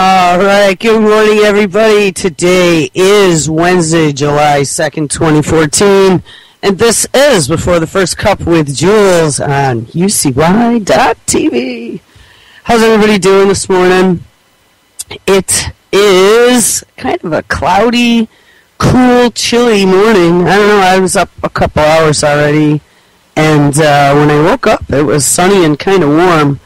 All right, good morning, everybody. Today is Wednesday, July 2nd, 2014, and this is Before the First Cup with Jules on UCY.TV. How's everybody doing this morning? It is kind of a cloudy, cool, chilly morning. I don't know, I was up a couple hours already, and when I woke up, it was sunny and kind of warm.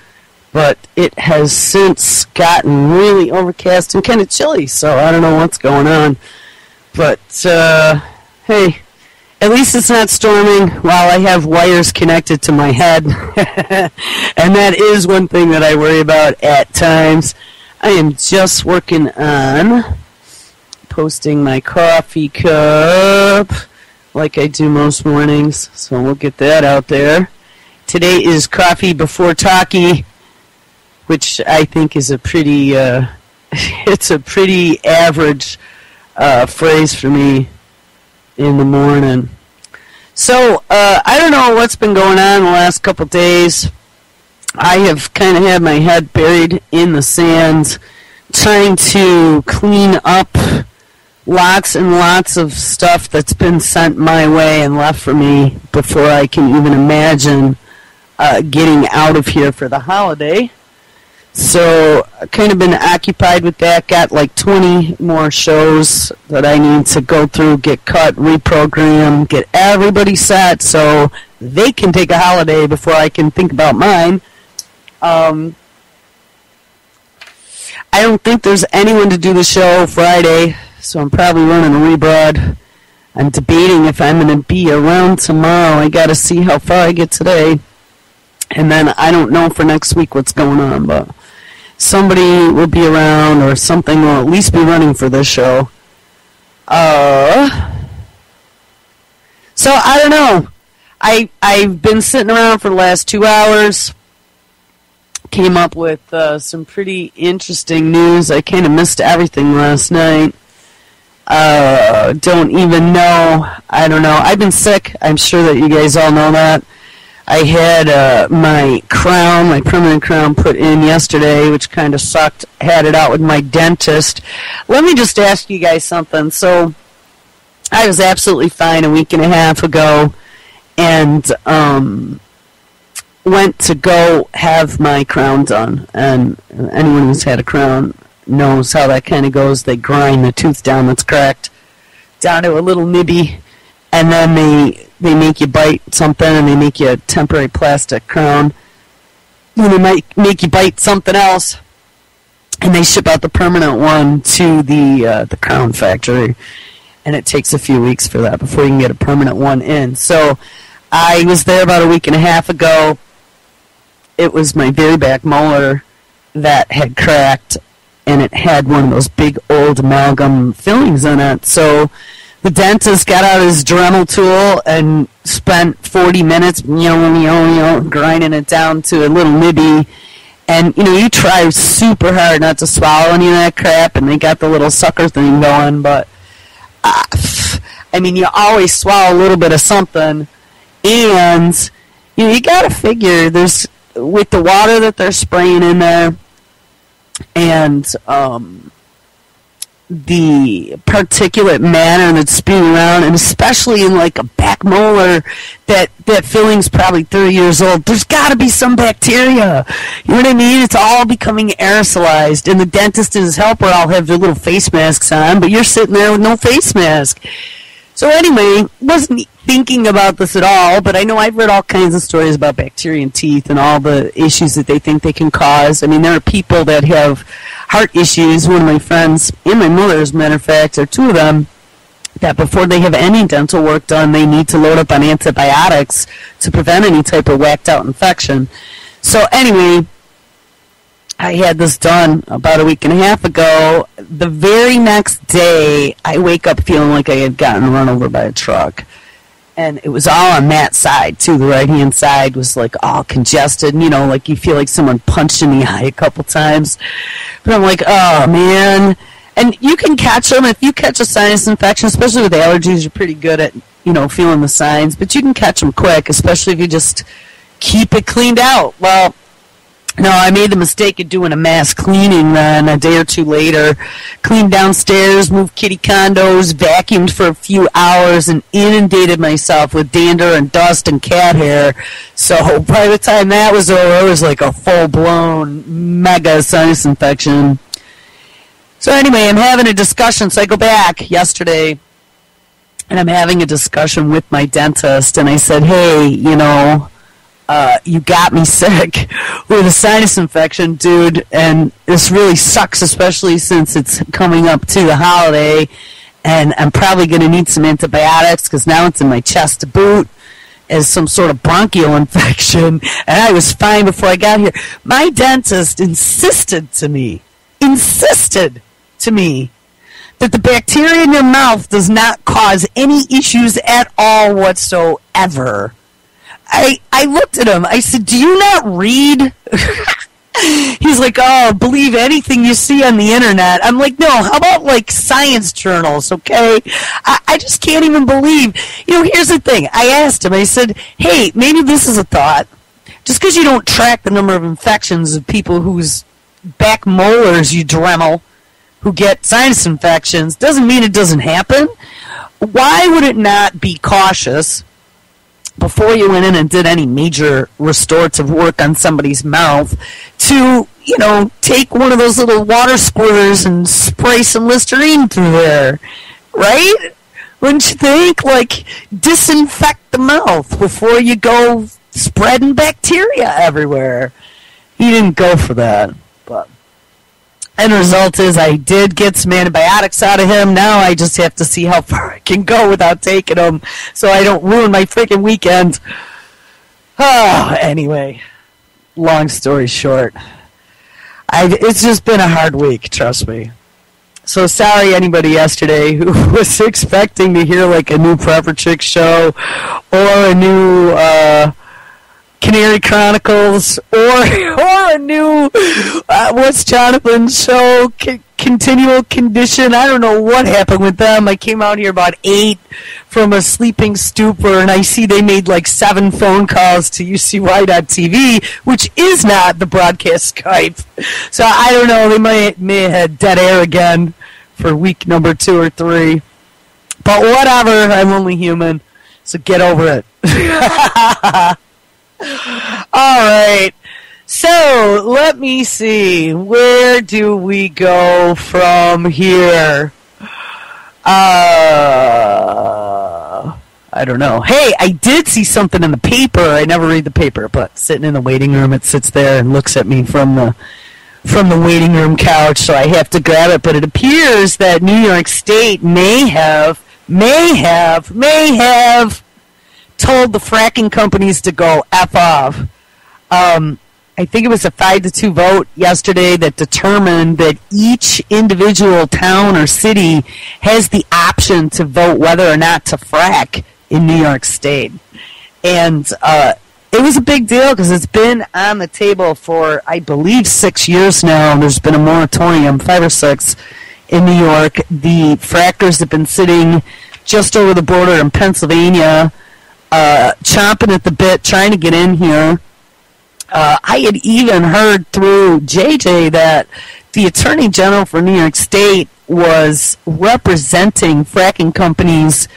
But it has since gotten really overcast and kind of chilly, so I don't know what's going on. But, hey, at least it's not storming while I have wires connected to my head. And that is one thing that I worry about at times. I am just working on posting my coffee cup like I do most mornings, so we'll get that out there. Today is Coffee Before Talkie, which I think is a pretty, it's a pretty average phrase for me in the morning. So, I don't know what's been going on the last couple days. I have kind of had my head buried in the sand, trying to clean up lots and lots of stuff that's been sent my way and left for me before I can even imagine getting out of here for the holiday. So, I've kind of been occupied with that. Got like 20 more shows that I need to go through, get cut, reprogram, get everybody set so they can take a holiday before I can think about mine. I don't think there's anyone to do the show Friday, so I'm probably running a rebroad. I'm debating if I'm going to be around tomorrow. I got to see how far I get today. And then I don't know for next week what's going on, but somebody will be around or something will at least be running for this show. So I don't know. I've been sitting around for the last 2 hours. Came up with some pretty interesting news. I kind of missed everything last night. Don't even know. I don't know. I've been sick. I'm sure that you guys all know that. I had my crown, my permanent crown, put in yesterday, which kind of sucked. Had it out with my dentist. Let me just ask you guys something. So, I was absolutely fine a week and a half ago, and went to go have my crown done. And anyone who's had a crown knows how that kind of goes. They grind the tooth down that's cracked down to a little nibby, and then they make you bite something, and they make you a temporary plastic crown. And they might make you bite something else, and they ship out the permanent one to the crown factory. And it takes a few weeks for that before you can get a permanent one in. So I was there about a week and a half ago. It was my very back molar that had cracked, and it had one of those big old amalgam fillings in it. So the dentist got out his Dremel tool and spent 40 minutes, grinding it down to a little nibby. And, you try super hard not to swallow any of that crap, and they got the little sucker thing going. But, you always swallow a little bit of something. And, you got to figure there's, with the water that they're spraying in there, and the particulate matter that's spewing around, and especially in like a back molar, that filling's probably 30 years old, there's got to be some bacteria. You know what I mean? It's all becoming aerosolized, and the dentist and his helper all have their little face masks on, but you're sitting there with no face mask. So anyway, wasn't thinking about this at all, but I know I've read all kinds of stories about bacteria in teeth and all the issues that they think they can cause. There are people that have heart issues. One of my friends, and my mother, as a matter of fact, or two of them, that before they have any dental work done, they need to load up on antibiotics to prevent any type of whacked out infection. So anyway, I had this done about a week and a half ago. The very next day, I wake up feeling like I had gotten run over by a truck. And it was all on that side, too. The right-hand side was, like, all congested. Like you feel like someone punched in the eye a couple times. But I'm like, oh, man. And you can catch them. If you catch a sinus infection, especially with allergies, you're pretty good at, feeling the signs. But you can catch them quick, especially if you just keep it cleaned out. Well, No, I made the mistake of doing a mass cleaning then a day or two later. Cleaned downstairs, moved kitty condos, vacuumed for a few hours, and inundated myself with dander and dust and cat hair. So by the time that was over, it was like a full-blown mega sinus infection. So anyway, I'm having a discussion. So I go back yesterday, and I'm having a discussion with my dentist, and I said, hey, you got me sick with a sinus infection, dude, and this really sucks, especially since it's coming up to the holiday, and I'm probably going to need some antibiotics because now it's in my chest to boot as some sort of bronchial infection, and I was fine before I got here. My dentist insisted to me that the bacteria in your mouth does not cause any issues at all whatsoever. I looked at him. I said, do you not read? He's like, oh, believe anything you see on the internet. I'm like, no, how about like science journals, okay? I just can't even believe. Here's the thing. I asked him, I said, hey, maybe this is a thought. Just because you don't track the number of infections of people whose back molars you Dremel, who get sinus infections, doesn't mean it doesn't happen. Why would it not be cautious before you went in and did any major restorative work on somebody's mouth to, take one of those little water squirters and spray some Listerine through there, right? Wouldn't you think? Like, disinfect the mouth before you go spreading bacteria everywhere. He didn't go for that, but end result is I did get some antibiotics out of him. Now I just have to see how far I can go without taking them so I don't ruin my freaking weekend. Anyway, long story short, it's just been a hard week, trust me. So sorry anybody yesterday who was expecting to hear like a new Proper Chick show or a new Canary Chronicles or a new What's Jonathan's show, Continual Condition. I don't know what happened with them. I came out here about 8 from a sleeping stupor, and I see they made like 7 phone calls to UCY.TV, which is not the broadcast Skype. So I don't know. They may have had dead air again for week number 2 or 3. But whatever. I'm only human. So get over it. All right. So let me see. Where do we go from here? I don't know. Hey, I did see something in the paper. I never read the paper, but sitting in the waiting room, it sits there and looks at me from the waiting room couch, so I have to grab it. But it appears that New York State may have told the fracking companies to go F off. I think it was a 5-2 vote yesterday that determined that each individual town or city has the option to vote whether or not to frack in New York State. And it was a big deal because it's been on the table for, I believe, 6 years now. There's been a moratorium, 5 or 6, in New York. The frackers have been sitting just over the border in Pennsylvania, chomping at the bit, trying to get in here. I had even heard through JJ that the Attorney General for New York State was representing fracking companies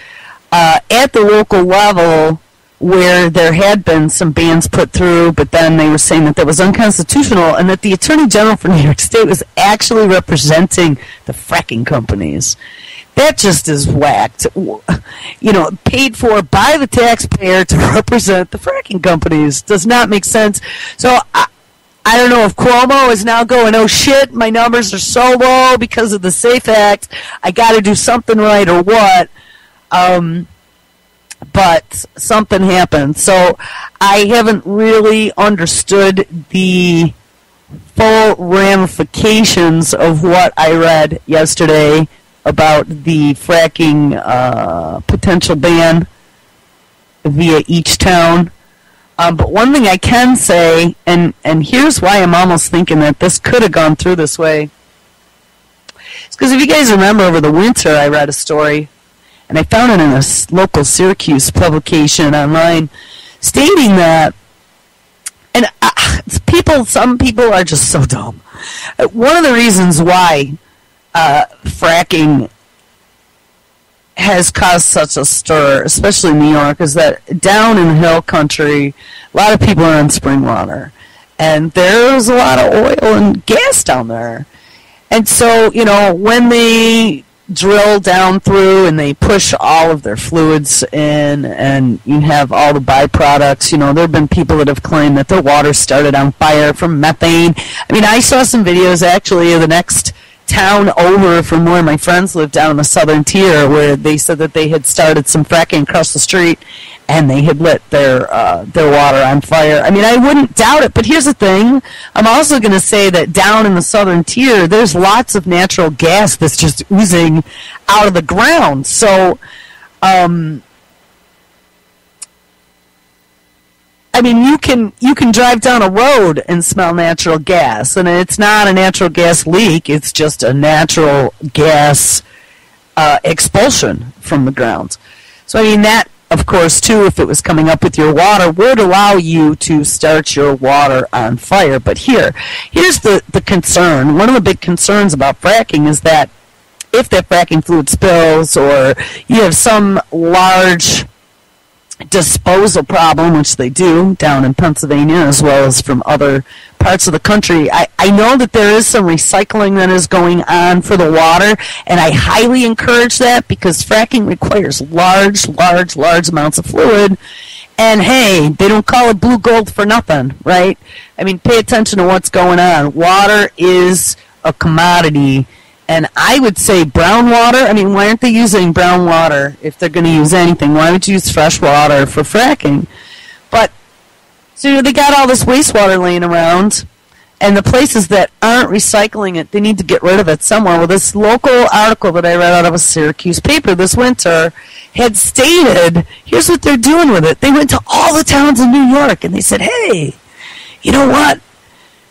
at the local level where there had been some bans put through, but then they were saying that was unconstitutional, and that the Attorney General for New York State was actually representing the fracking companies. That just is whacked. Paid for by the taxpayer to represent the fracking companies. Does not make sense. So I don't know if Cuomo is now going, oh shit, my numbers are so low because of the SAFE Act, I got to do something right or what. But something happened. So I haven't really understood the full ramifications of what I read yesterday about the fracking potential ban via each town. But one thing I can say, and here's why I'm almost thinking that this could have gone through this way, is because if you guys remember over the winter I read a story, and I found it in a local Syracuse publication online, stating that, and some people are just so dumb. One of the reasons why fracking has caused such a stir, especially in New York, is that down in the hill country, a lot of people are on spring water. And there's a lot of oil and gas down there. And so, when they drill down through and they push all of their fluids in and you have all the byproducts, there have been people that have claimed that their water started on fire from methane. I mean, I saw some videos actually of the next town over from where my friends live down in the southern tier where they said that they had started some fracking across the street and they had lit their water on fire. I mean, I wouldn't doubt it, but here's the thing. I'm also going to say that down in the southern tier, there's lots of natural gas that's just oozing out of the ground. So, I mean, you can drive down a road and smell natural gas, and it's not a natural gas leak. It's just a natural gas expulsion from the ground. So, I mean, that, of course, too, if it was coming up with your water, would allow you to start your water on fire. But here's the concern. One of the big concerns about fracking is that if that fracking fluid spills or you have some large disposal problem, which they do down in Pennsylvania as well as from other parts of the country. I know that there is some recycling that is going on for the water, and I highly encourage that because fracking requires large amounts of fluid. And hey, they don't call it blue gold for nothing, right? I mean, pay attention to what's going on. Water is a commodity. And I would say brown water. I mean, why aren't they using brown water if they're going to use anything? Why would you use fresh water for fracking? But, so they got all this wastewater laying around, and the places that aren't recycling it, they need to get rid of it somewhere. Well, this local article that I read out of a Syracuse paper this winter had stated, here's what they're doing with it. They went to all the towns in New York, and they said, hey, you know what?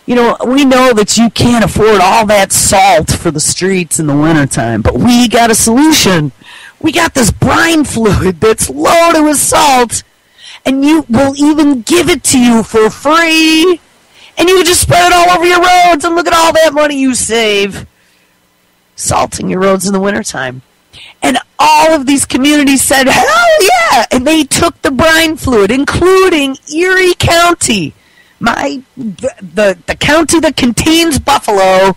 We know that you can't afford all that salt for the streets in the wintertime, but we got a solution. We got this brine fluid that's loaded with salt, and we'll even give it to you for free, and you can just spread it all over your roads, and look at all that money you save salting your roads in the wintertime. And all of these communities said, hell yeah! And they took the brine fluid, including Erie County, the county that contains Buffalo.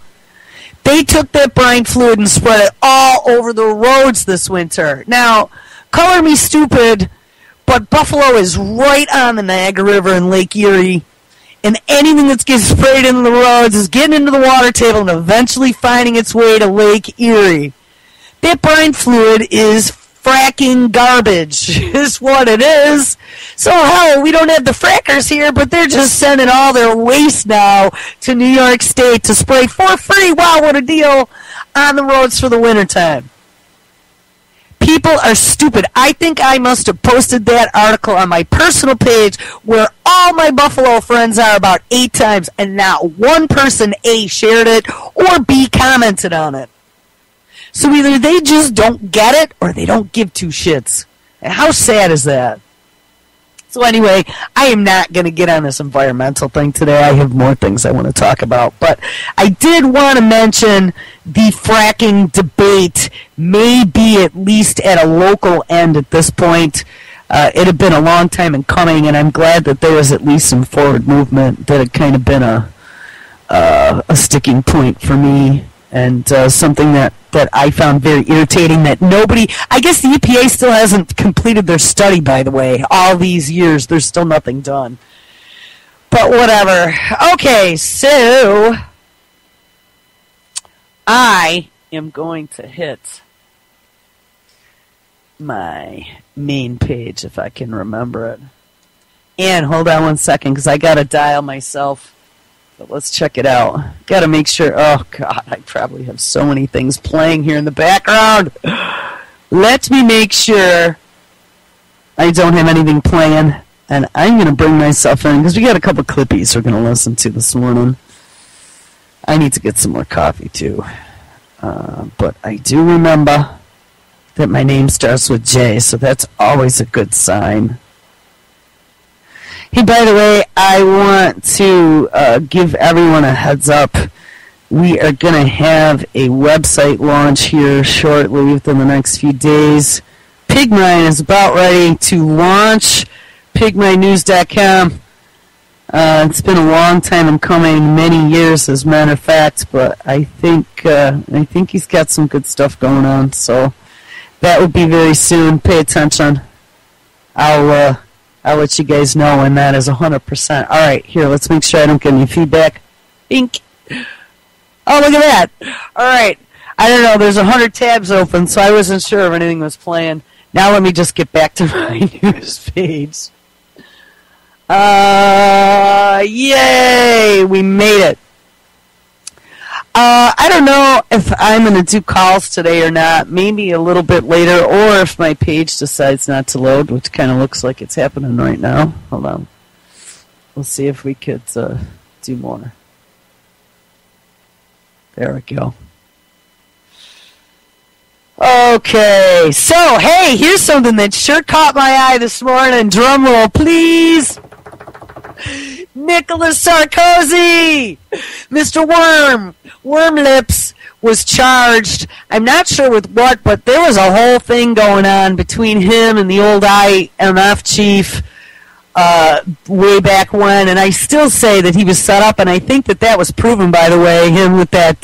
They took that brine fluid and spread it all over the roads this winter. Now, color me stupid, but Buffalo is right on the Niagara River and Lake Erie, and anything that gets sprayed into the roads is getting into the water table and eventually finding its way to Lake Erie. That brine fluid is fracking garbage is what it is. So, hell, we don't have the frackers here, but they're just sending all their waste now to New York State to spray for free, wow, what a deal, on the roads for the wintertime. People are stupid. I think I must have posted that article on my personal page where all my Buffalo friends are about 8 times, and not one person, A, shared it, or B, commented on it. So either they just don't get it or they don't give two shits. And how sad is that? So anyway, I am not going to get on this environmental thing today. I have more things I want to talk about. But I did want to mention the fracking debate may be at least at a local end at this point. It had been a long time in coming, and I'm glad that there was at least some forward movement that had kind of been a sticking point for me. And something that I found very irritating that nobody, I guess the EPA still hasn't completed their study, by the way. All these years, there's still nothing done. But whatever. Okay, so I am going to hit my main page, if I can remember it. And hold on one second, because I got to dial myself. But let's check it out. Got to make sure. Oh, God, I probably have so many things playing here in the background. Let me make sure I don't have anything playing. And I'm going to bring myself in, because we got a couple clippies we're going to listen to this morning. I need to get some more coffee, too. But I do remember that my name starts with J, so that's always a good sign. Hey, by the way, I want to give everyone a heads up. We are going to have a website launch here shortly within the next few days. Pigmine is about ready to launch. PigmineNews.com. It's been a long time in coming, many years as a matter of fact, but I think he's got some good stuff going on. So that will be very soon. Pay attention. I'll let you guys know when that is 100%. All right, here, let's make sure I don't get any feedback. Ink. Oh, look at that. All right. I don't know. There's 100 tabs open, so I wasn't sure if anything was playing. Now let me just get back to my news page. Yay! We made it. I don't know if I'm going to do calls today or not. Maybe a little bit later, or if my page decides not to load, which kind of looks like it's happening right now. Hold on. We'll see if we could do more. There we go. Okay, so, hey, here's something that sure caught my eye this morning. Drum roll, please. Nicolas Sarkozy, Mr. Worm Lips, was charged. I'm not sure with what, but there was a whole thing going on between him and the old IMF chief way back when, and I still say that he was set up, and I think that was proven, by the way, him with that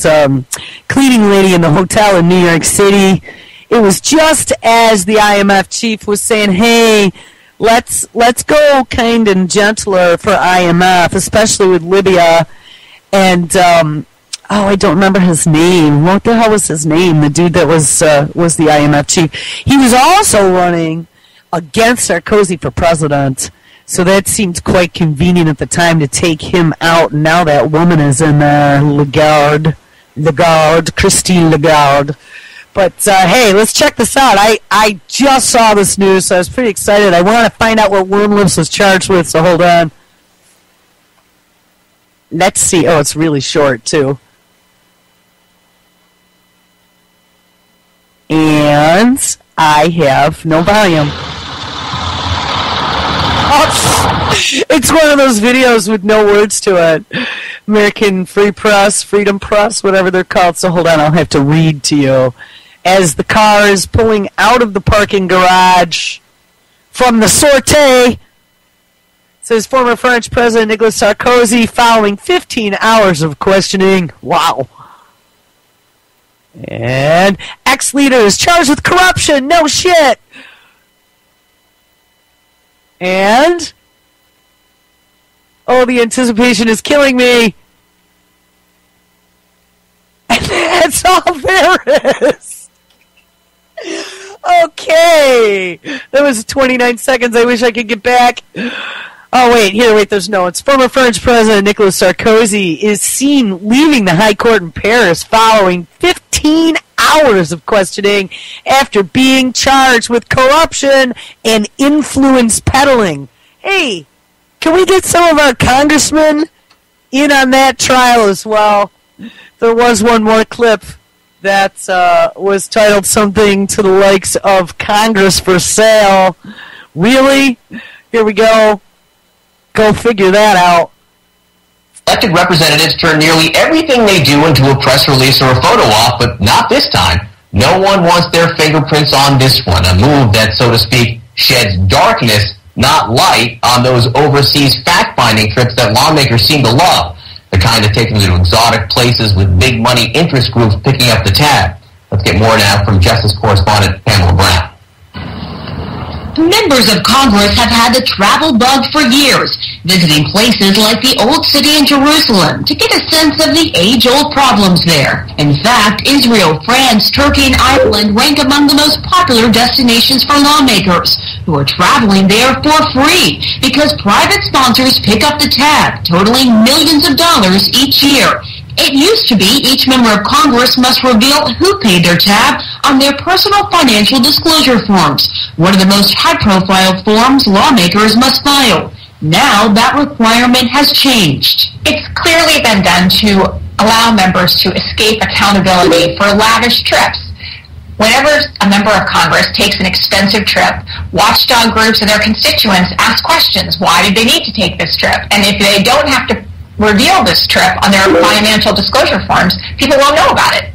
cleaning lady in the hotel in New York City. It was just as the IMF chief was saying, hey, let's go kind and gentler for IMF, especially with Libya. And I don't remember his name. What the hell was his name? The dude that was the IMF chief. He was also running against Sarkozy for president, so that seemed quite convenient at the time to take him out. And now that woman is in there, Christine Lagarde. But, hey, let's check this out. I just saw this news, so I was pretty excited. I want to find out what Worm Lips was charged with, so hold on. Let's see. Oh, it's really short, too. And I have no volume. It's one of those videos with no words to it. American Free Press, Freedom Press, whatever they're called. So hold on, I'll have to read to you. As the car is pulling out of the parking garage from the sortie, says former French President Nicolas Sarkozy following 15 hours of questioning. Wow. And ex-leader is charged with corruption. No shit. And, oh, the anticipation is killing me. And that's all there is. Okay. That was 29 seconds. I wish I could get back. Oh, wait, there's no. It's former French President Nicolas Sarkozy is seen leaving the High Court in Paris following 15 hours of questioning after being charged with corruption and influence peddling. Hey, can we get some of our congressmen in on that trial as well? There was one more clip that was titled something to the likes of Congress for Sale. Really? Here we go. Go figure that out. Elected representatives turn nearly everything they do into a press release or a photo op, but not this time. No one wants their fingerprints on this one, a move that, so to speak, sheds darkness, not light, on those overseas fact-finding trips that lawmakers seem to love, the kind that take them to exotic places with big money interest groups picking up the tab. Let's get more now from Justice correspondent Pamela Brown. Members of Congress have had the travel bug for years, visiting places like the Old City in Jerusalem to get a sense of the age-old problems there. In fact, Israel, France, Turkey, and Ireland rank among the most popular destinations for lawmakers, who are traveling there for free because private sponsors pick up the tab, totaling millions of dollars each year. It used to be each member of Congress must reveal who paid their tab on their personal financial disclosure forms, one of the most high-profile forms lawmakers must file. Now that requirement has changed. It's clearly been done to allow members to escape accountability for lavish trips. Whenever a member of Congress takes an expensive trip, watchdog groups and their constituents ask questions. Why did they need to take this trip? And if they don't have to reveal this trip on their financial disclosure forms, people won't know about it.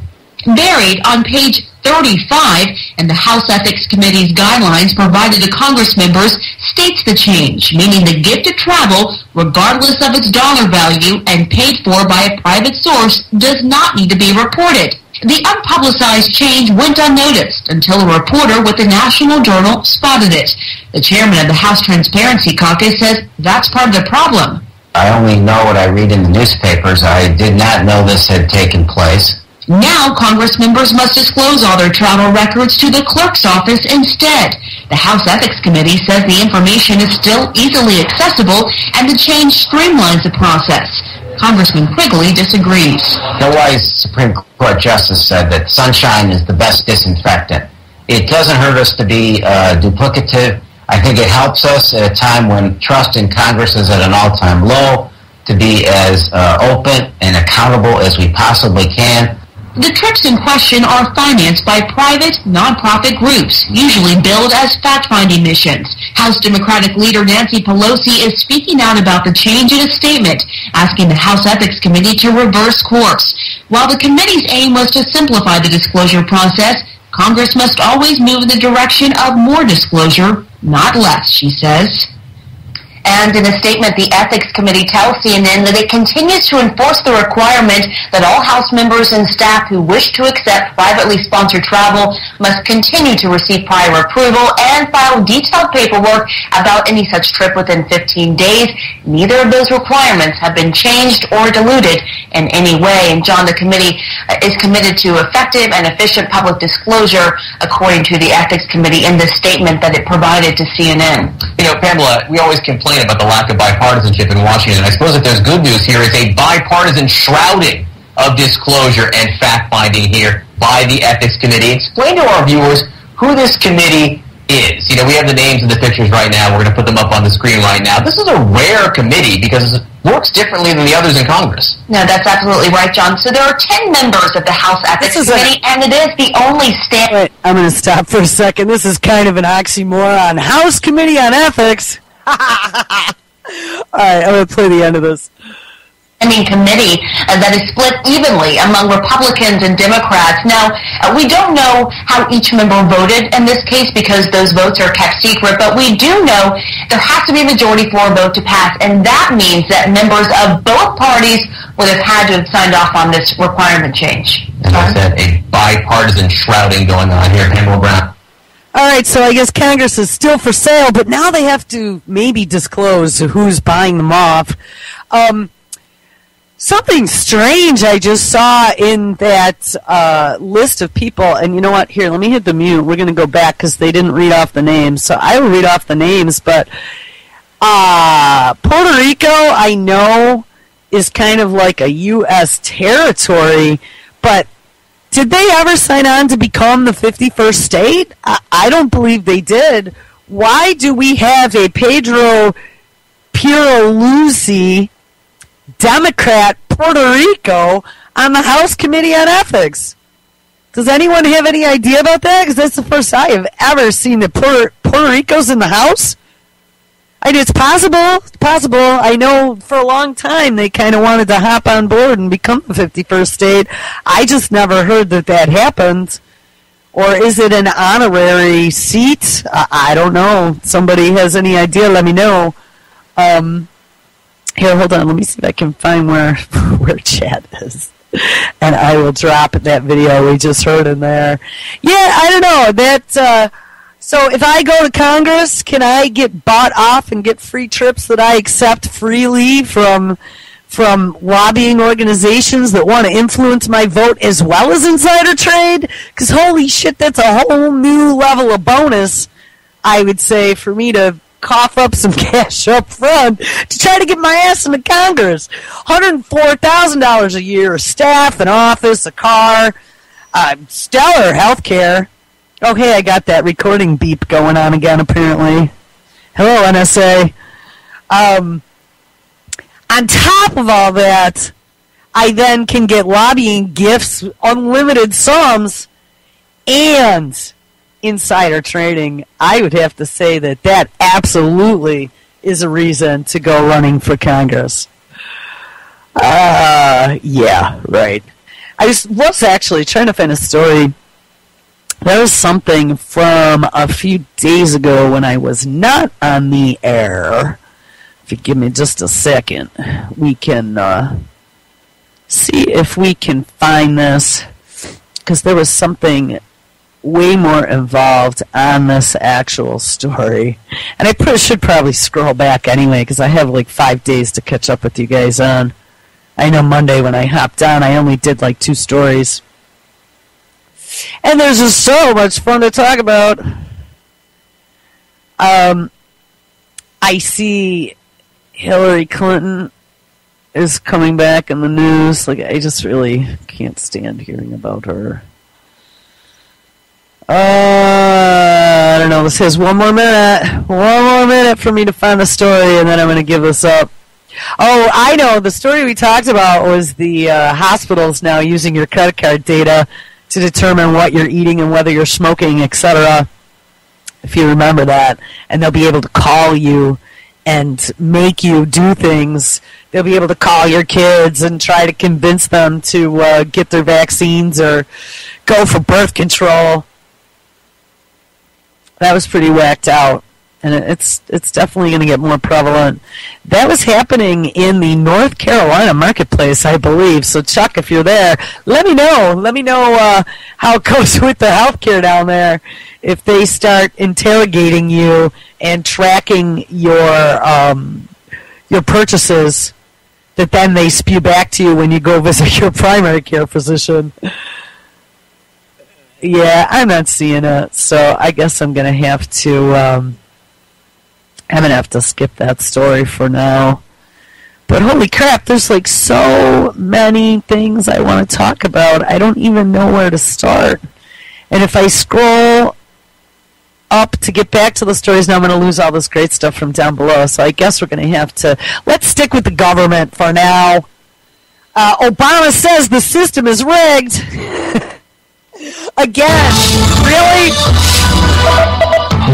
Buried on page 35 in the House Ethics Committee's guidelines provided to Congress members states the change, meaning the gift of travel, regardless of its dollar value and paid for by a private source, does not need to be reported. The unpublicized change went unnoticed until a reporter with the National Journal spotted it. The chairman of the House Transparency Caucus says that's part of the problem. I only know what I read in the newspapers. I did not know this had taken place. Now, Congress members must disclose all their travel records to the clerk's office instead. The House Ethics Committee says the information is still easily accessible and the change streamlines the process. Congressman Quigley disagrees. The wise Supreme Court Justice said that sunshine is the best disinfectant. It doesn't hurt us to be duplicative. I think it helps us at a time when trust in Congress is at an all-time low to be as open and accountable as we possibly can. The trips in question are financed by private, nonprofit groups, usually billed as fact-finding missions. House Democratic leader Nancy Pelosi is speaking out about the change in a statement, asking the House Ethics Committee to reverse course. While the committee's aim was to simplify the disclosure process, Congress must always move in the direction of more disclosure, not less, she says. And in a statement, the Ethics Committee tells CNN that it continues to enforce the requirement that all House members and staff who wish to accept privately sponsored travel must continue to receive prior approval and file detailed paperwork about any such trip within 15 days. Neither of those requirements have been changed or diluted in any way. And John, the committee is committed to effective and efficient public disclosure, according to the Ethics Committee in the statement that it provided to CNN. You know, Pamela, we always complain about the lack of bipartisanship in Washington. I suppose if there's good news here, it's a bipartisan shrouding of disclosure and fact-finding here by the Ethics Committee. Explain to our viewers who this committee is. You know, we have the names and the pictures right now. We're going to put them up on the screen right now. This is a rare committee because it works differently than the others in Congress. No, that's absolutely right, John. So there are 10 members of the House Ethics Committee, and it is the only Wait, I'm going to stop for a second. This is kind of an oxymoron. House Committee on Ethics. All right, I'm going to play the end of this. Committee that is split evenly among Republicans and Democrats. Now, we don't know how each member voted in this case because those votes are kept secret, but we do know there has to be a majority for a vote to pass, and that means that members of both parties would have had to have signed off on this requirement change. As I said, a bipartisan shrouding going on here, Pamela Brown. All right, so I guess Congress is still for sale, but now they have to maybe disclose who's buying them off. Something strange I just saw in that list of people, and you know what? Here, let me hit the mute. We're going to go back because they didn't read off the names. So I will read off the names, but Puerto Rico, I know, is kind of like a U.S. territory, but did they ever sign on to become the 51st state? I don't believe they did. Why do we have a Pedro Pierluisi, Democrat, Puerto Rico, on the House Committee on Ethics? Does anyone have any idea about that? Because that's the first I have ever seen that Puerto Rico's in the House. I mean, it's possible. It's possible. I know for a long time they kind of wanted to hop on board and become the 51st state. I just never heard that happened. Or is it an honorary seat? I don't know. Somebody has any idea, let me know. Here, hold on. Let me see if I can find where chat is. And I will drop that video we just heard in there. Yeah, I don't know. So if I go to Congress, can I get bought off and get free trips that I accept freely from lobbying organizations that want to influence my vote as well as insider trade? Because holy shit, that's a whole new level of bonus, I would say, for me to cough up some cash up front to try to get my ass into Congress. $104,000 a year, staff, an office, a car, stellar health care. Oh, hey, I got that recording beep going on again, apparently. Hello, NSA. On top of all that, I then can get lobbying gifts, unlimited sums, and insider trading, I would have to say that absolutely is a reason to go running for Congress. Yeah, right. I was actually trying to find a story. There was something from a few days ago when I was not on the air. If you give me just a second, we can see if we can find this, because there was something way more involved on this actual story. And I should probably scroll back anyway, because I have like 5 days to catch up with you guys on. I know Monday when I hopped on, I only did like 2 stories. And there's just so much fun to talk about. I see Hillary Clinton is coming back in the news. Like, I just really can't stand hearing about her. I don't know. This has one more minute for me to find the story, and then I'm going to give this up. Oh, I know. The story we talked about was the hospitals now using your credit card data to determine what you're eating and whether you're smoking, etc. If you remember that. And they'll be able to call you and make you do things. They'll be able to call your kids and try to convince them to get their vaccines or go for birth control. That was pretty whacked out. And it's definitely going to get more prevalent. That was happening in the North Carolina marketplace, I believe. So, Chuck, if you're there, let me know. Let me know how it goes with the healthcare down there. If they start interrogating you and tracking your purchases, that then they spew back to you when you go visit your primary care physician. Yeah, I'm not seeing it. So I guess I'm going to have to... I'm going to have to skip that story for now. But holy crap, there's like so many things I want to talk about. I don't even know where to start. And if I scroll up to get back to the stories, now I'm going to lose all this great stuff from down below. So I guess we're going to have to... Let's stick with the government for now. Obama says the system is rigged. Again. Really?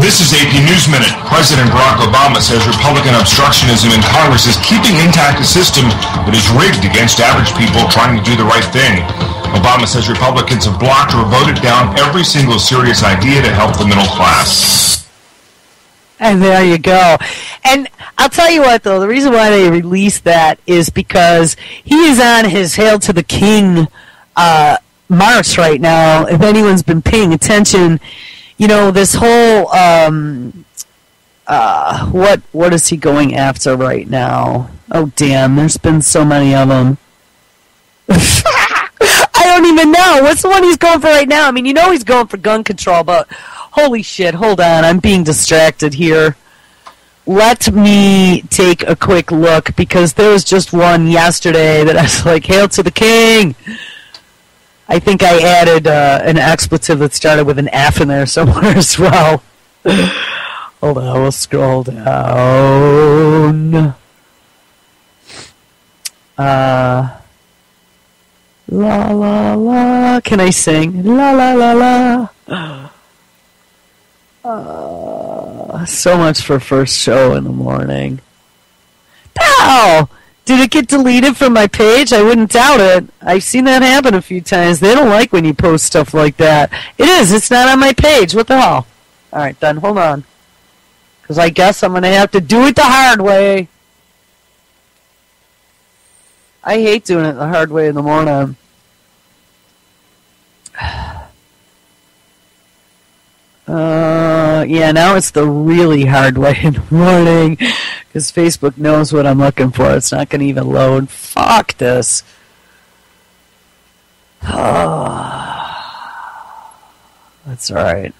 This is AP News Minute. President Barack Obama says Republican obstructionism in Congress is keeping intact a system that is rigged against average people trying to do the right thing. Obama says Republicans have blocked or voted down every single serious idea to help the middle class. And there you go. And I'll tell you what, though, the reason why they released that is because he is on his Hail to the King march right now. If anyone's been paying attention, you know, this whole, what is he going after right now? Oh, damn, there's been so many of them. I don't even know. What's the one he's going for right now? I mean, you know he's going for gun control, but holy shit, hold on, I'm being distracted here. Let me take a quick look, because there was just one yesterday that I was like, Hail to the King! I think I added an expletive that started with an F in there somewhere as well. Hold on, we'll scroll down. La la la. Can I sing? La la la la. So much for first show in the morning. Pow! Did it get deleted from my page? I wouldn't doubt it. I've seen that happen a few times. They don't like when you post stuff like that. It is. It's not on my page. What the hell? All right, then. Hold on. Because I guess I'm going to have to do it the hard way. I hate doing it the hard way in the morning. Yeah, now it's the really hard way in the morning, because Facebook knows what I'm looking for. It's not going to even load. Fuck this. That's alright.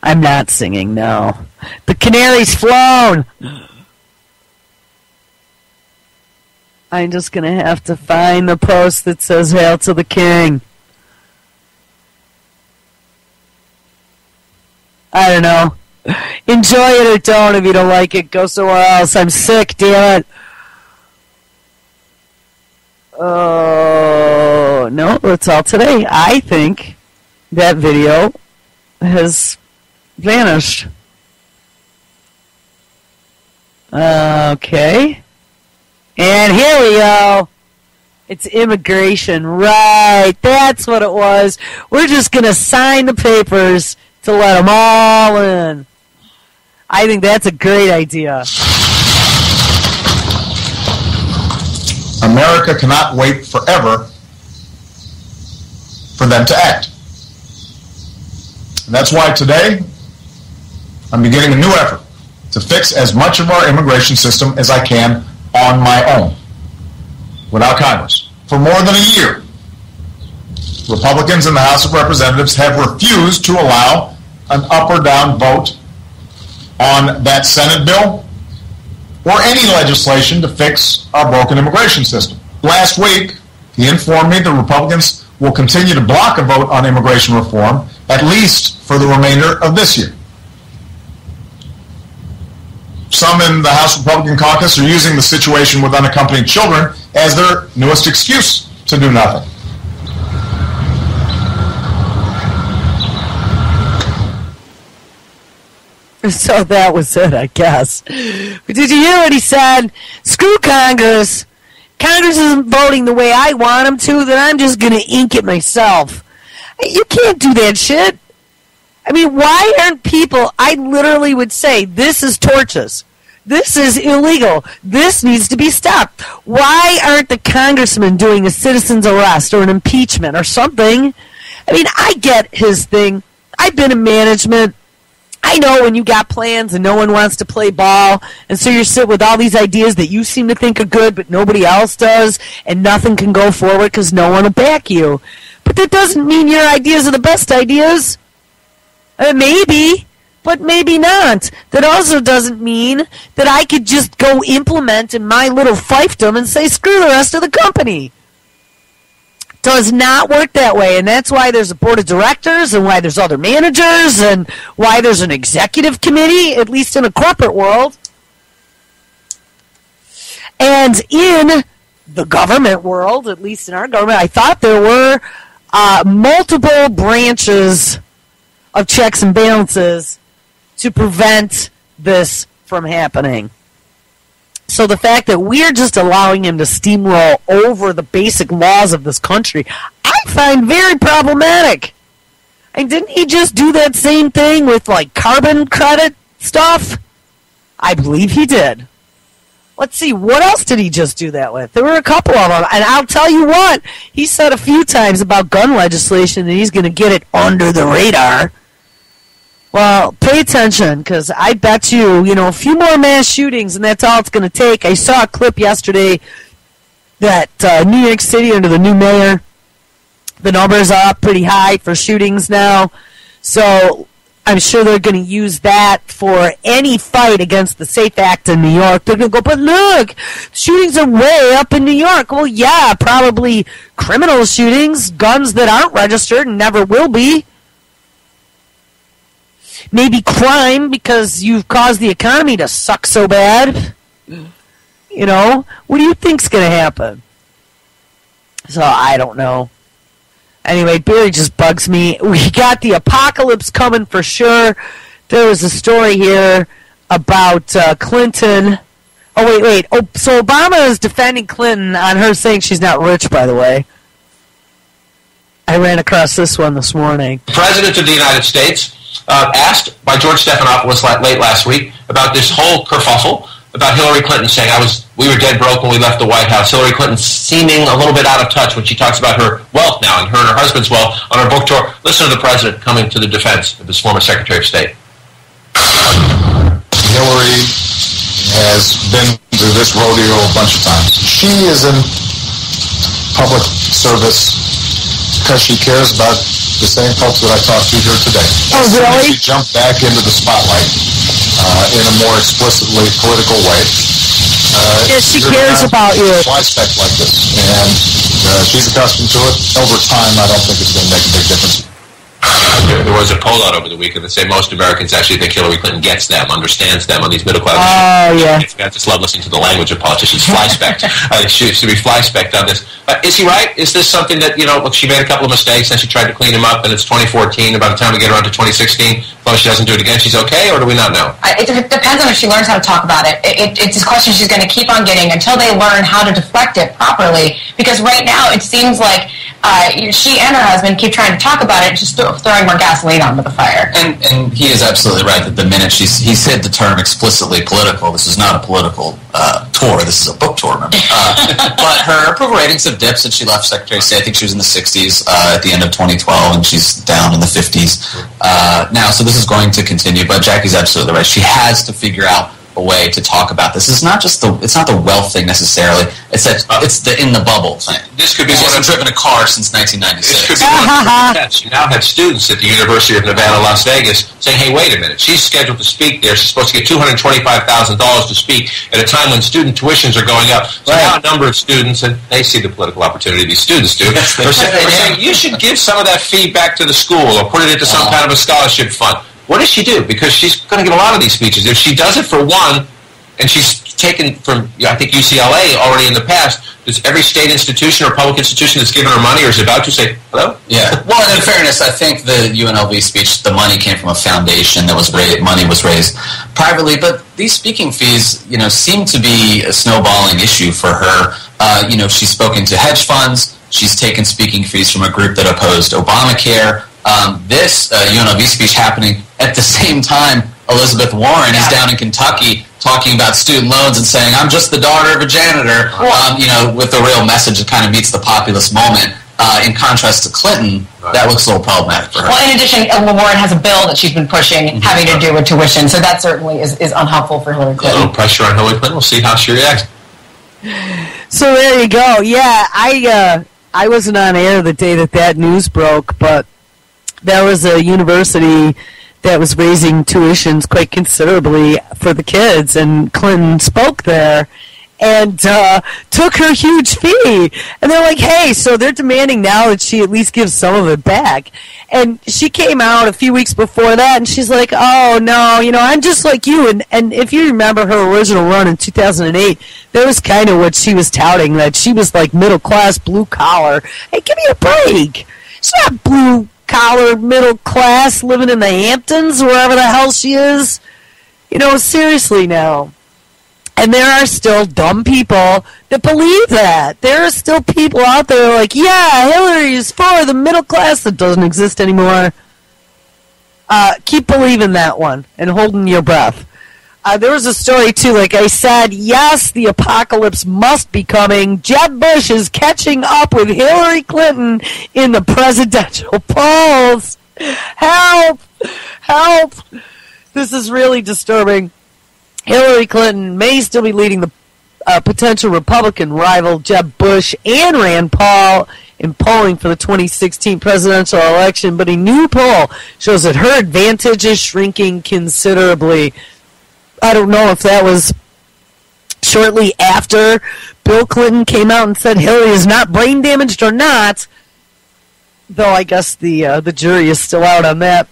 I'm not singing now. The canary's flown! I'm just going to have to find the post that says Hail to the King. I don't know. Enjoy it or don't. If you don't like it, go somewhere else. I'm sick, damn it. Oh, no, that's all today. I think that video has vanished. Okay. And here we go. It's immigration. Right. That's what it was. We're just going to sign the papers to let them all in. I think that's a great idea. America cannot wait forever for them to act. And that's why today I'm beginning a new effort to fix as much of our immigration system as I can on my own, without Congress. For more than a year, Republicans in the House of Representatives have refused to allow an up or down vote on that Senate bill or any legislation to fix our broken immigration system. Last week, he informed me the Republicans will continue to block a vote on immigration reform, at least for the remainder of this year. Some in the House Republican caucus are using the situation with unaccompanied children as their newest excuse to do nothing. So that was it, I guess. But did you hear what he said? Screw Congress. Congress isn't voting the way I want them to, then I'm just going to ink it myself. You can't do that shit. I mean, why aren't people, I literally would say, this is torches. This is illegal. This needs to be stopped. Why aren't the congressmen doing a citizen's arrest or an impeachment or something? I mean, I get his thing. I've been in management. I know when you got plans and no one wants to play ball, and so you're sitting with all these ideas that you seem to think are good, but nobody else does, and nothing can go forward because no one will back you. But that doesn't mean your ideas are the best ideas. Maybe, but maybe not. That also doesn't mean that I could just go implement in my little fiefdom and say, screw the rest of the company. Does not work that way, and that's why there's a board of directors and why there's other managers and why there's an executive committee, at least in a corporate world. And in the government world, at least in our government, I thought there were multiple branches of checks and balances to prevent this from happening. So the fact that we're just allowing him to steamroll over the basic laws of this country, I find very problematic. And didn't he just do that same thing with, like, carbon credit stuff? I believe he did. Let's see, what else did he just do that with? There were a couple of them. And I'll tell you what, he said a few times about gun legislation that he's going to get it under the radar. Well, pay attention, because I bet you, a few more mass shootings, and that's all it's going to take. I saw a clip yesterday that New York City, under the new mayor, the numbers are up pretty high for shootings now. So I'm sure they're going to use that for any fight against the SAFE Act in New York. They're going to go, but look, shootings are way up in New York. Well, yeah, probably criminal shootings, guns that aren't registered and never will be. Maybe crime because you've caused the economy to suck so bad. What do you think's going to happen? So I don't know. Anyway, Barry just bugs me. We got the apocalypse coming for sure. There was a story here about Clinton. Oh, wait. Oh, so Obama is defending Clinton on her saying she's not rich, by the way. I ran across this one this morning. The President of the United States asked by George Stephanopoulos late last week about this whole kerfuffle about Hillary Clinton saying we were dead broke when we left the White House. Hillary Clinton seeming a little bit out of touch when she talks about her wealth now and her husband's wealth on her book tour. Listen to the President coming to the defense of his former Secretary of State. Hillary has been through this rodeo a bunch of times. She is in public service because she cares about the same folks that I talked to here today. Oh, really? She jumped back into the spotlight in a more explicitly political way. Yes, she cares about you. Fly spec like this, and she's accustomed to it. Over time, I don't think it's going to make a big difference. There was a poll out over the weekend that said most Americans actually think Hillary Clinton gets them, understands them on these middle class issues. Yeah. I just love listening to the language of politicians. Fly-specked. She should be fly-specked on this. Is he right? Is this something that, look, she made a couple of mistakes and she tried to clean them up, and it's 2014, and by the time we get around to 2016, as long as she doesn't do it again, she's okay, or do we not know? It depends on if she learns how to talk about it. It's a question she's going to keep on getting until they learn how to deflect it properly, because right now it seems like she and her husband keep trying to talk about it, just throwing more gasoline onto the fire. And he is absolutely right that the minute he said the term explicitly political, this is not a political tour, this is a book tour, remember? But her approval ratings have dipped since she left Secretary of State. I think she was in the 60s at the end of 2012, and she's down in the 50s now, so this is going to continue, but Jackie's absolutely right. She has to figure out a way to talk about this. It's not the wealth thing necessarily. It's the in the bubble thing. This could be she hasn't driven a car since 1996. This could be one of the tests. You now have students at the University of Nevada, Las Vegas, saying, "Hey, wait a minute. She's scheduled to speak there. She's supposed to get $225,000 to speak at a time when student tuitions are going up." So now a number of students, and they see the political opportunity these students do, are saying, "You should give some of that feedback to the school or put it into some kind of a scholarship fund." What does she do? Because she's going to give a lot of these speeches. If she does it for one, and she's taken from, I think, UCLA already in the past, does every state institution or public institution that's given her money or is about to say, hello? Yeah. Well, and in fairness, I think the UNLV speech, the money came from a foundation that was raised, money was raised privately, but these speaking fees, seem to be a snowballing issue for her. She's spoken to hedge funds. She's taken speaking fees from a group that opposed Obamacare. This UNLV speech happening at the same time Elizabeth Warren is down in Kentucky talking about student loans and saying, I'm just the daughter of a janitor, with the real message that kind of meets the populist moment. In contrast to Clinton, that looks a little problematic for her. Well, in addition, Warren has a bill that she's been pushing having to do with tuition, so that certainly is unhelpful for Hillary Clinton. A little pressure on Hillary Clinton. We'll see how she reacts. So there you go. Yeah, I wasn't on air the day that news broke, but there was a university that was raising tuitions quite considerably for the kids, and Clinton spoke there and took her huge fee. And they're like, hey, so they're demanding now that she at least gives some of it back. And she came out a few weeks before that, and she's like, oh, no, I'm just like you. And if you remember her original run in 2008, that was kind of what she was touting, that she was like middle class, blue collar. Hey, give me a break. She's not blue collar, middle class, living in the Hamptons, wherever the hell she is. Seriously now. And there are still dumb people that believe that. There are still people out there like, yeah, Hillary is for the middle class that doesn't exist anymore. Keep believing that one and holding your breath. There was a story, too, like I said, yes, the apocalypse must be coming. Jeb Bush is catching up with Hillary Clinton in the presidential polls. Help! Help! This is really disturbing. Hillary Clinton may still be leading the potential Republican rival Jeb Bush and Rand Paul in polling for the 2016 presidential election, but a new poll shows that her advantage is shrinking considerably. I don't know if that was shortly after Bill Clinton came out and said Hillary is not brain damaged or not, though I guess the jury is still out on that.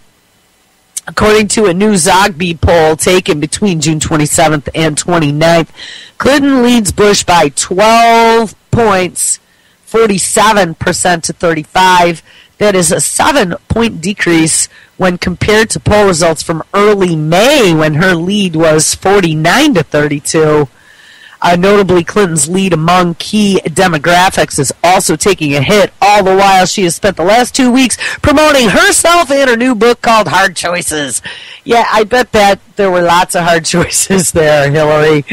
According to a new Zogby poll taken between June 27th and 29th, Clinton leads Bush by 12 points, 47% to 35%. That is a 7-point decrease when compared to poll results from early May when her lead was 49 to 32. Notably, Clinton's lead among key demographics is also taking a hit, all the while she has spent the last 2 weeks promoting herself and her new book called Hard Choices. Yeah, I bet that there were lots of hard choices there, Hillary.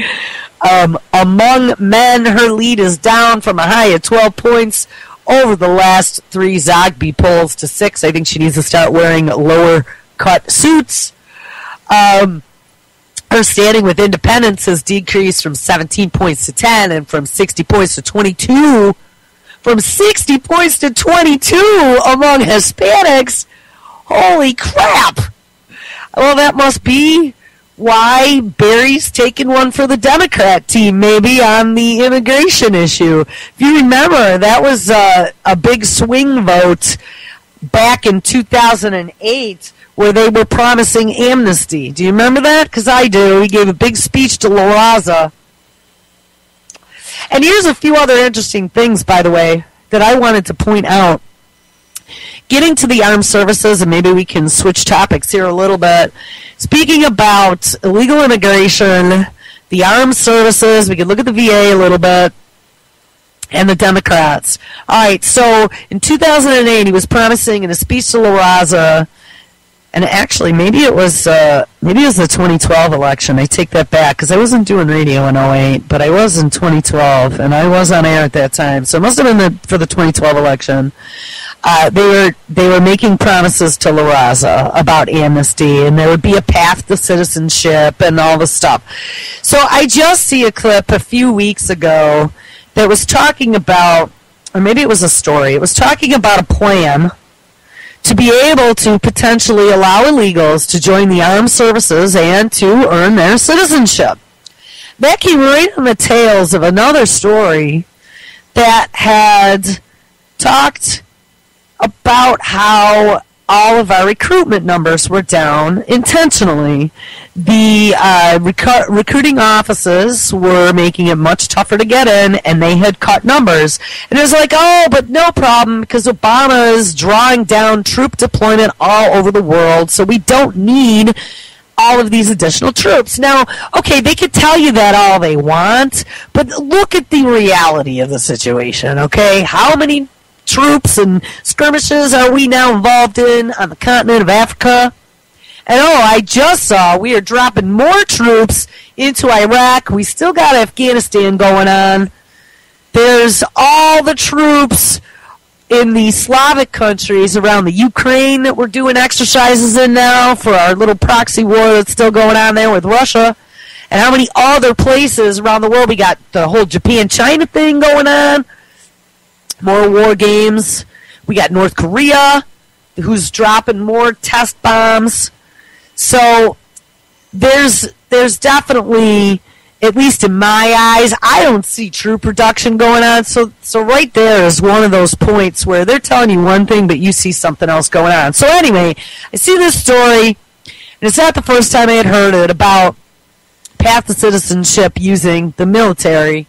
Among men, her lead is down from a high of 12 points over the last 3 Zogby polls to 6. I think she needs to start wearing lower cut suits. Her standing with independents has decreased from 17 points to 10 and from 60 points to 22. From 60 points to 22 among Hispanics. Holy crap. Well, that must be why Barry's taking one for the Democrat team, maybe, on the immigration issue. If you remember, that was a big swing vote back in 2008 where they were promising amnesty. Do you remember that? Because I do. He gave a big speech to La Raza. And here's a few other interesting things, by the way, that I wanted to point out. Getting to the armed services, and maybe we can switch topics here a little bit. Speaking about illegal immigration, the armed services, we could look at the VA a little bit, and the Democrats. All right, so in 2008, he was promising in a speech to La Raza, and actually, maybe it was the 2012 election. I take that back, because I wasn't doing radio in 08, but I was in 2012, and I was on air at that time, so it must have been for the 2012 election. They were making promises to La Raza about amnesty, and there would be a path to citizenship and all this stuff. So I just see a clip a few weeks ago that was talking about, or maybe it was a story, it was talking about a plan to be able to potentially allow illegals to join the armed services and to earn their citizenship. That came right on the tails of another story that had talked about how all of our recruitment numbers were down intentionally. The recruiting offices were making it much tougher to get in, and they had cut numbers. And it was like, oh, but no problem, because Obama is drawing down troop deployment all over the world, so we don't need all of these additional troops. Now, okay, they could tell you that all they want, but look at the reality of the situation, okay? How many troops and skirmishes are we now involved in on the continent of Africa? And I just saw we are dropping more troops into Iraq. We still got Afghanistan going on. There's all the troops in the Slavic countries around the Ukraine that we're doing exercises in now for our little proxy war that's still going on there with Russia. And how many other places around the world? We got the whole Japan-China thing going on. More war games. We got North Korea, who's dropping more test bombs. So there's definitely, at least in my eyes, I don't see troop reduction going on. So right there is one of those points where they're telling you one thing, but you see something else going on. So anyway, I see this story, and it's not the first time I had heard it, about path to citizenship using the military.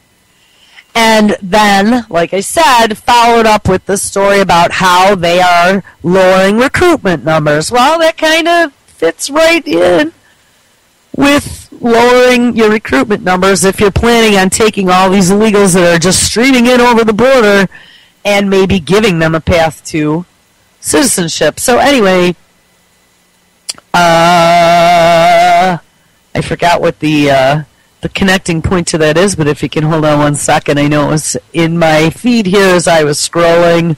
And then, like I said, followed up with the story about how they are lowering recruitment numbers. Well, that kind of fits right in with lowering your recruitment numbers if you're planning on taking all these illegals that are just streaming in over the border and maybe giving them a path to citizenship. So anyway, I forgot what the connecting point to that is, but if you can hold on 1 second, I know it was in my feed here as I was scrolling.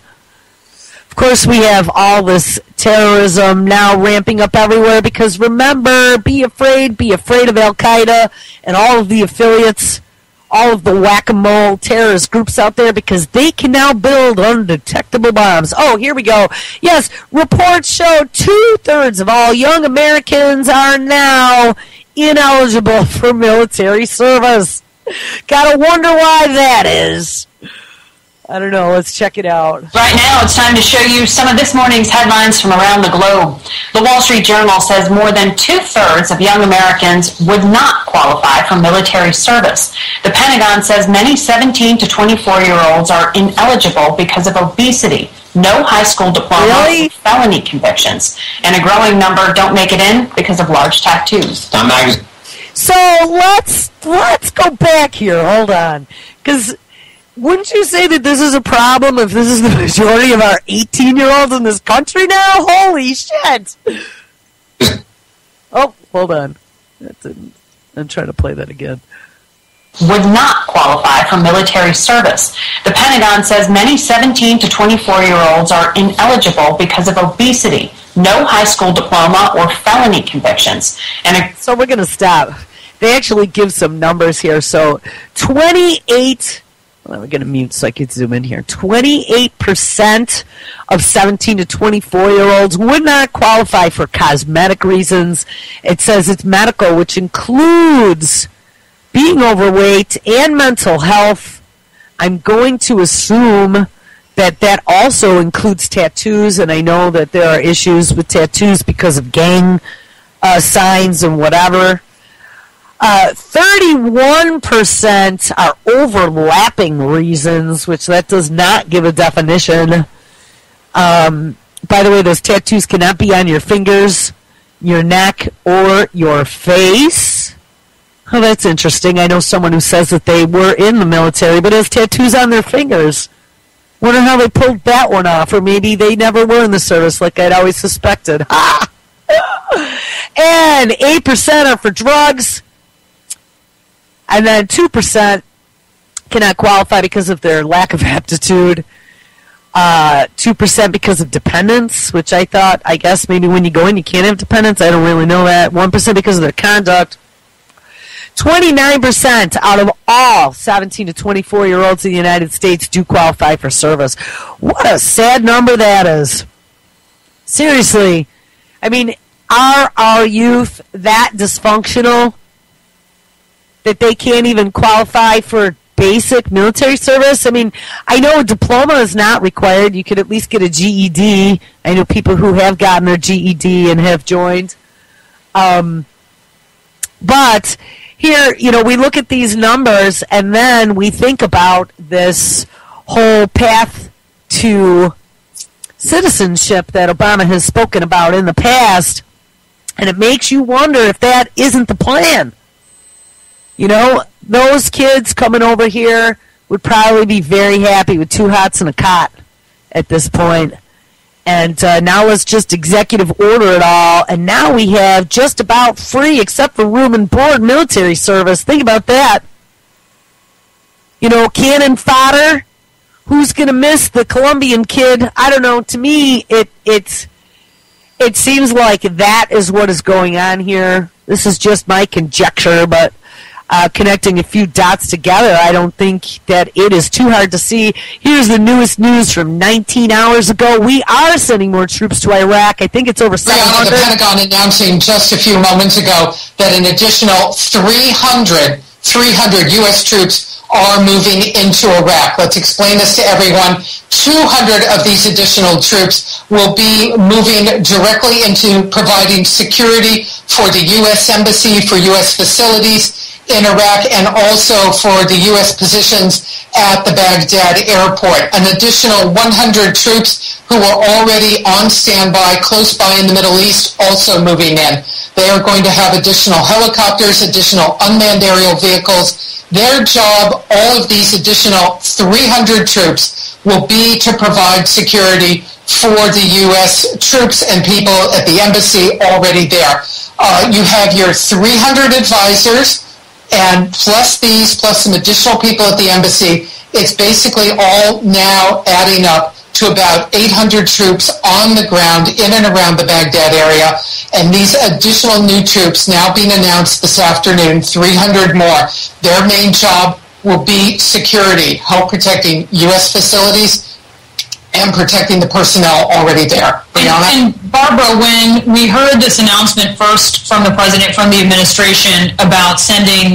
Of course, we have all this terrorism now ramping up everywhere because remember, be afraid of Al-Qaeda and all of the affiliates, all of the whack-a-mole terrorist groups out there, because they can now build undetectable bombs. Oh, here we go. Yes, reports show 2/3 of all young Americans are now ineligible for military service. Gotta wonder why that is. I don't know. Let's check it out. Right now, it's time to show you some of this morning's headlines from around the globe. The Wall Street Journal says more than 2/3 of young Americans would not qualify for military service. The Pentagon says many 17 to 24-year-olds are ineligible because of obesity, no high school diploma, Really? felony convictions, and a growing number don't make it in because of large tattoos. So let's go back here. Hold on, because wouldn't you say that this is a problem if this is the majority of our 18-year-olds in this country now? Holy shit! Oh, hold on. I'm trying to play that again. Would not qualify for military service. The Pentagon says many 17 to 24-year-olds are ineligible because of obesity, no high school diploma, or felony convictions. So we're going to stop. They actually give some numbers here. So 28... Well, we're going to mute so I can zoom in here. 28% of 17 to 24-year-olds would not qualify for cosmetic reasons. It says it's medical, which includes being overweight and mental health. I'm going to assume that also includes tattoos, and I know that there are issues with tattoos because of gang signs and whatever. 31% are overlapping reasons, which that does not give a definition. By the way, those tattoos cannot be on your fingers, your neck, or your face. Oh, that's interesting. I know someone who says that they were in the military but has tattoos on their fingers. Wonder how they pulled that one off, or maybe they never were in the service like I'd always suspected. And 8% are for drugs, and then 2% cannot qualify because of their lack of aptitude. 2% because of dependence, which I guess maybe when you go in you can't have dependence. I don't really know that. 1% because of their conduct. 29% out of all 17 to 24-year-olds in the United States do qualify for service. What a sad number that is. Seriously. I mean, are our youth that dysfunctional that they can't even qualify for basic military service? I mean, I know a diploma is not required. You could at least get a GED. I know people who have gotten their GED and have joined. But here, we look at these numbers and then we think about this whole path to citizenship that Obama has spoken about in the past, and it makes you wonder if that isn't the plan. Those kids coming over here would probably be very happy with 2 hots and a cot at this point. And now let's just executive order it all. And now we have just about free, except for room and board, military service. Think about that. Cannon fodder. Who's going to miss the Colombian kid? I don't know. To me, it seems like that is what is going on here. This is just my conjecture, but connecting a few dots together, I don't think that it is too hard to see. Here's the newest news from 19 hours ago. We are sending more troops to Iraq. I think it's over 700. The Pentagon announcing just a few moments ago that an additional 300 U.S. troops are moving into Iraq. Let's explain this to everyone. 200 of these additional troops will be moving directly into providing security for the U.S. Embassy, for U.S. facilities in Iraq, and also for the U.S. positions at the Baghdad airport. An additional 100 troops who are already on standby close by in the Middle East also moving in. They are going to have additional helicopters, additional unmanned aerial vehicles. Their job, all of these additional 300 troops, will be to provide security for the U.S. troops and people at the embassy already there. You have your 300 advisors, and plus some additional people at the embassy. It's basically all now adding up to about 800 troops on the ground in and around the Baghdad area. And these additional new troops now being announced this afternoon, 300 more. Their main job will be security, help protecting U.S. facilities and protecting the personnel already there. And Barbara, when we heard this announcement first from the president, from the administration, about sending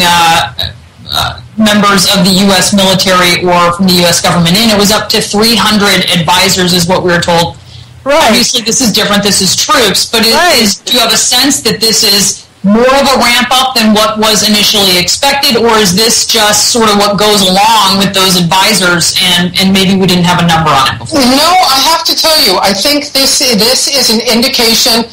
members of the U.S. military or from the U.S. government in, it was up to 300 advisors is what we were told. Right. Obviously, this is different. This is troops. But do you have a sense that this is more of a ramp-up than what was initially expected, or is this just sort of what goes along with those advisors, and maybe we didn't have a number on it before? No, I have to tell you, I think this is an indication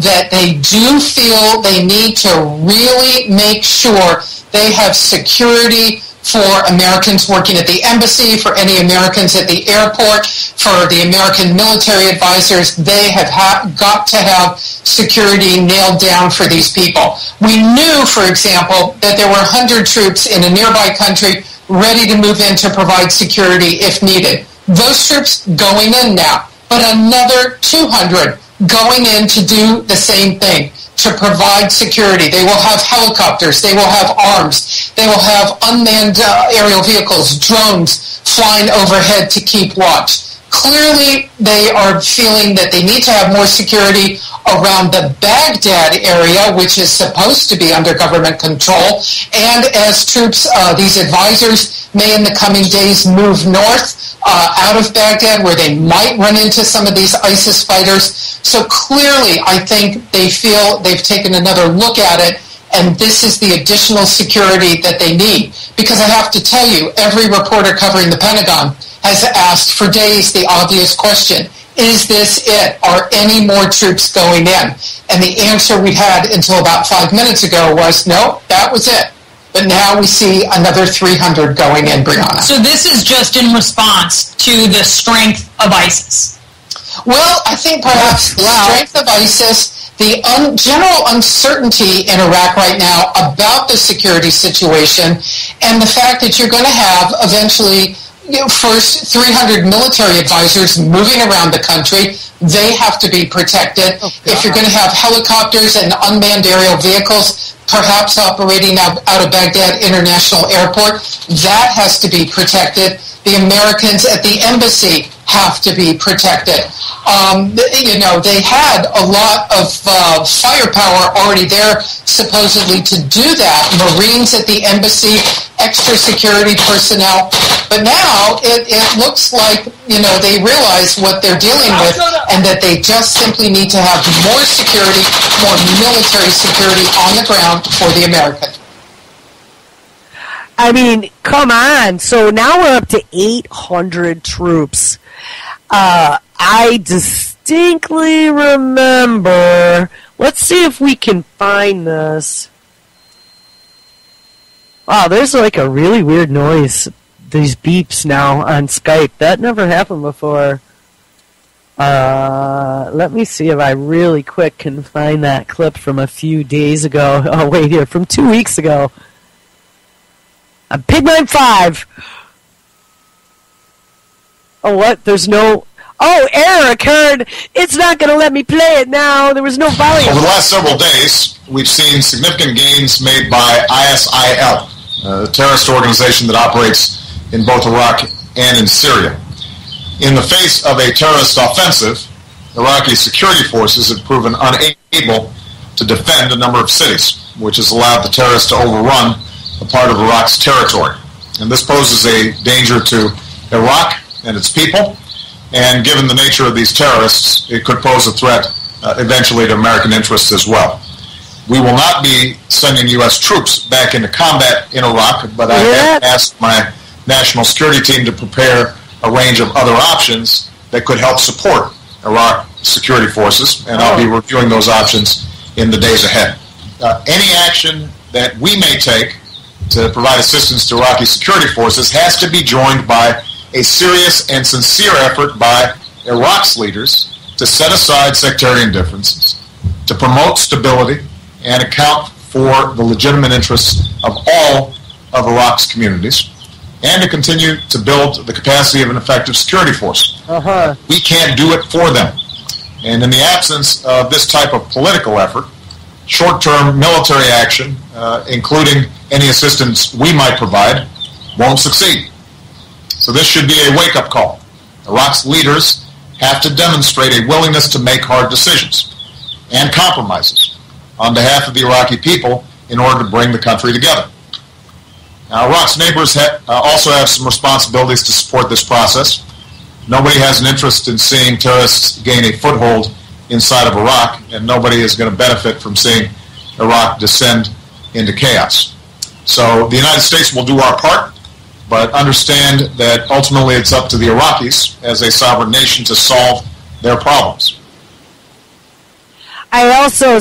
that they do feel they need to really make sure they have security for Americans working at the embassy, for any Americans at the airport, for the American military advisors. They have got to have security nailed down for these people. We knew, for example, that there were 100 troops in a nearby country ready to move in to provide security if needed. Those troops going in now, but another 200 going in to do the same thing, to provide security. They will have helicopters, they will have arms, they will have unmanned aerial vehicles, drones flying overhead to keep watch. Clearly, they are feeling that they need to have more security around the Baghdad area, which is supposed to be under government control. And as troops, these advisors may in the coming days move north out of Baghdad, where they might run into some of these ISIS fighters. So clearly, I think they feel they've taken another look at it, and this is the additional security that they need. Because I have to tell you, every reporter covering the Pentagon has asked for days the obvious question, is this it? Are any more troops going in? And the answer we had until about 5 minutes ago was, no, that was it. But now we see another 300 going in, Brianna. So this is just in response to the strength of ISIS. Well, I think perhaps the strength of ISIS, the general uncertainty in Iraq right now about the security situation, and the fact that you're going to have eventually first 300 military advisors moving around the country. They have to be protected. If you're going to have helicopters and unmanned aerial vehicles perhaps operating out of Baghdad International Airport, that has to be protected. The Americans at the embassy have to be protected. They had a lot of firepower already there, supposedly, to do that. Marines at the embassy, extra security personnel. But now it looks like, they realize what they're dealing with, and that they just simply need to have more security, more military security on the ground for the Americans. I mean, come on. So now we're up to 800 troops. I distinctly remember, let's see if we can find this. Wow, there's like a really weird noise, these beeps now on Skype. That never happened before. Let me see if I really quick can find that clip from a few days ago. Oh, wait here, from 2 weeks ago. Pigman 5. Oh, what? There's no... Oh, error occurred. It's not going to let me play it now. There was no volume. Over the last several days, we've seen significant gains made by ISIL, a terrorist organization that operates in both Iraq and in Syria. In the face of a terrorist offensive, Iraqi security forces have proven unable to defend a number of cities, which has allowed the terrorists to overrun a part of Iraq's territory. And this poses a danger to Iraq and its people, and given the nature of these terrorists, it could pose a threat eventually to American interests as well. We will not be sending U.S. troops back into combat in Iraq, but I have asked my national security team to prepare a range of other options that could help support Iraq security forces, and I'll be reviewing those options in the days ahead. Any action that we may take to provide assistance to Iraqi security forces has to be joined by a serious and sincere effort by Iraq's leaders to set aside sectarian differences, to promote stability, and account for the legitimate interests of all of Iraq's communities, and to continue to build the capacity of an effective security force. We can't do it for them. And in the absence of this type of political effort, short-term military action, including any assistance we might provide, won't succeed. So this should be a wake-up call. Iraq's leaders have to demonstrate a willingness to make hard decisions and compromises on behalf of the Iraqi people in order to bring the country together. Now, Iraq's neighbors also have some responsibilities to support this process. Nobody has an interest in seeing terrorists gain a foothold inside of Iraq, and nobody is going to benefit from seeing Iraq descend into chaos. So the United States will do our part, but understand that ultimately it's up to the Iraqis as a sovereign nation to solve their problems. I also,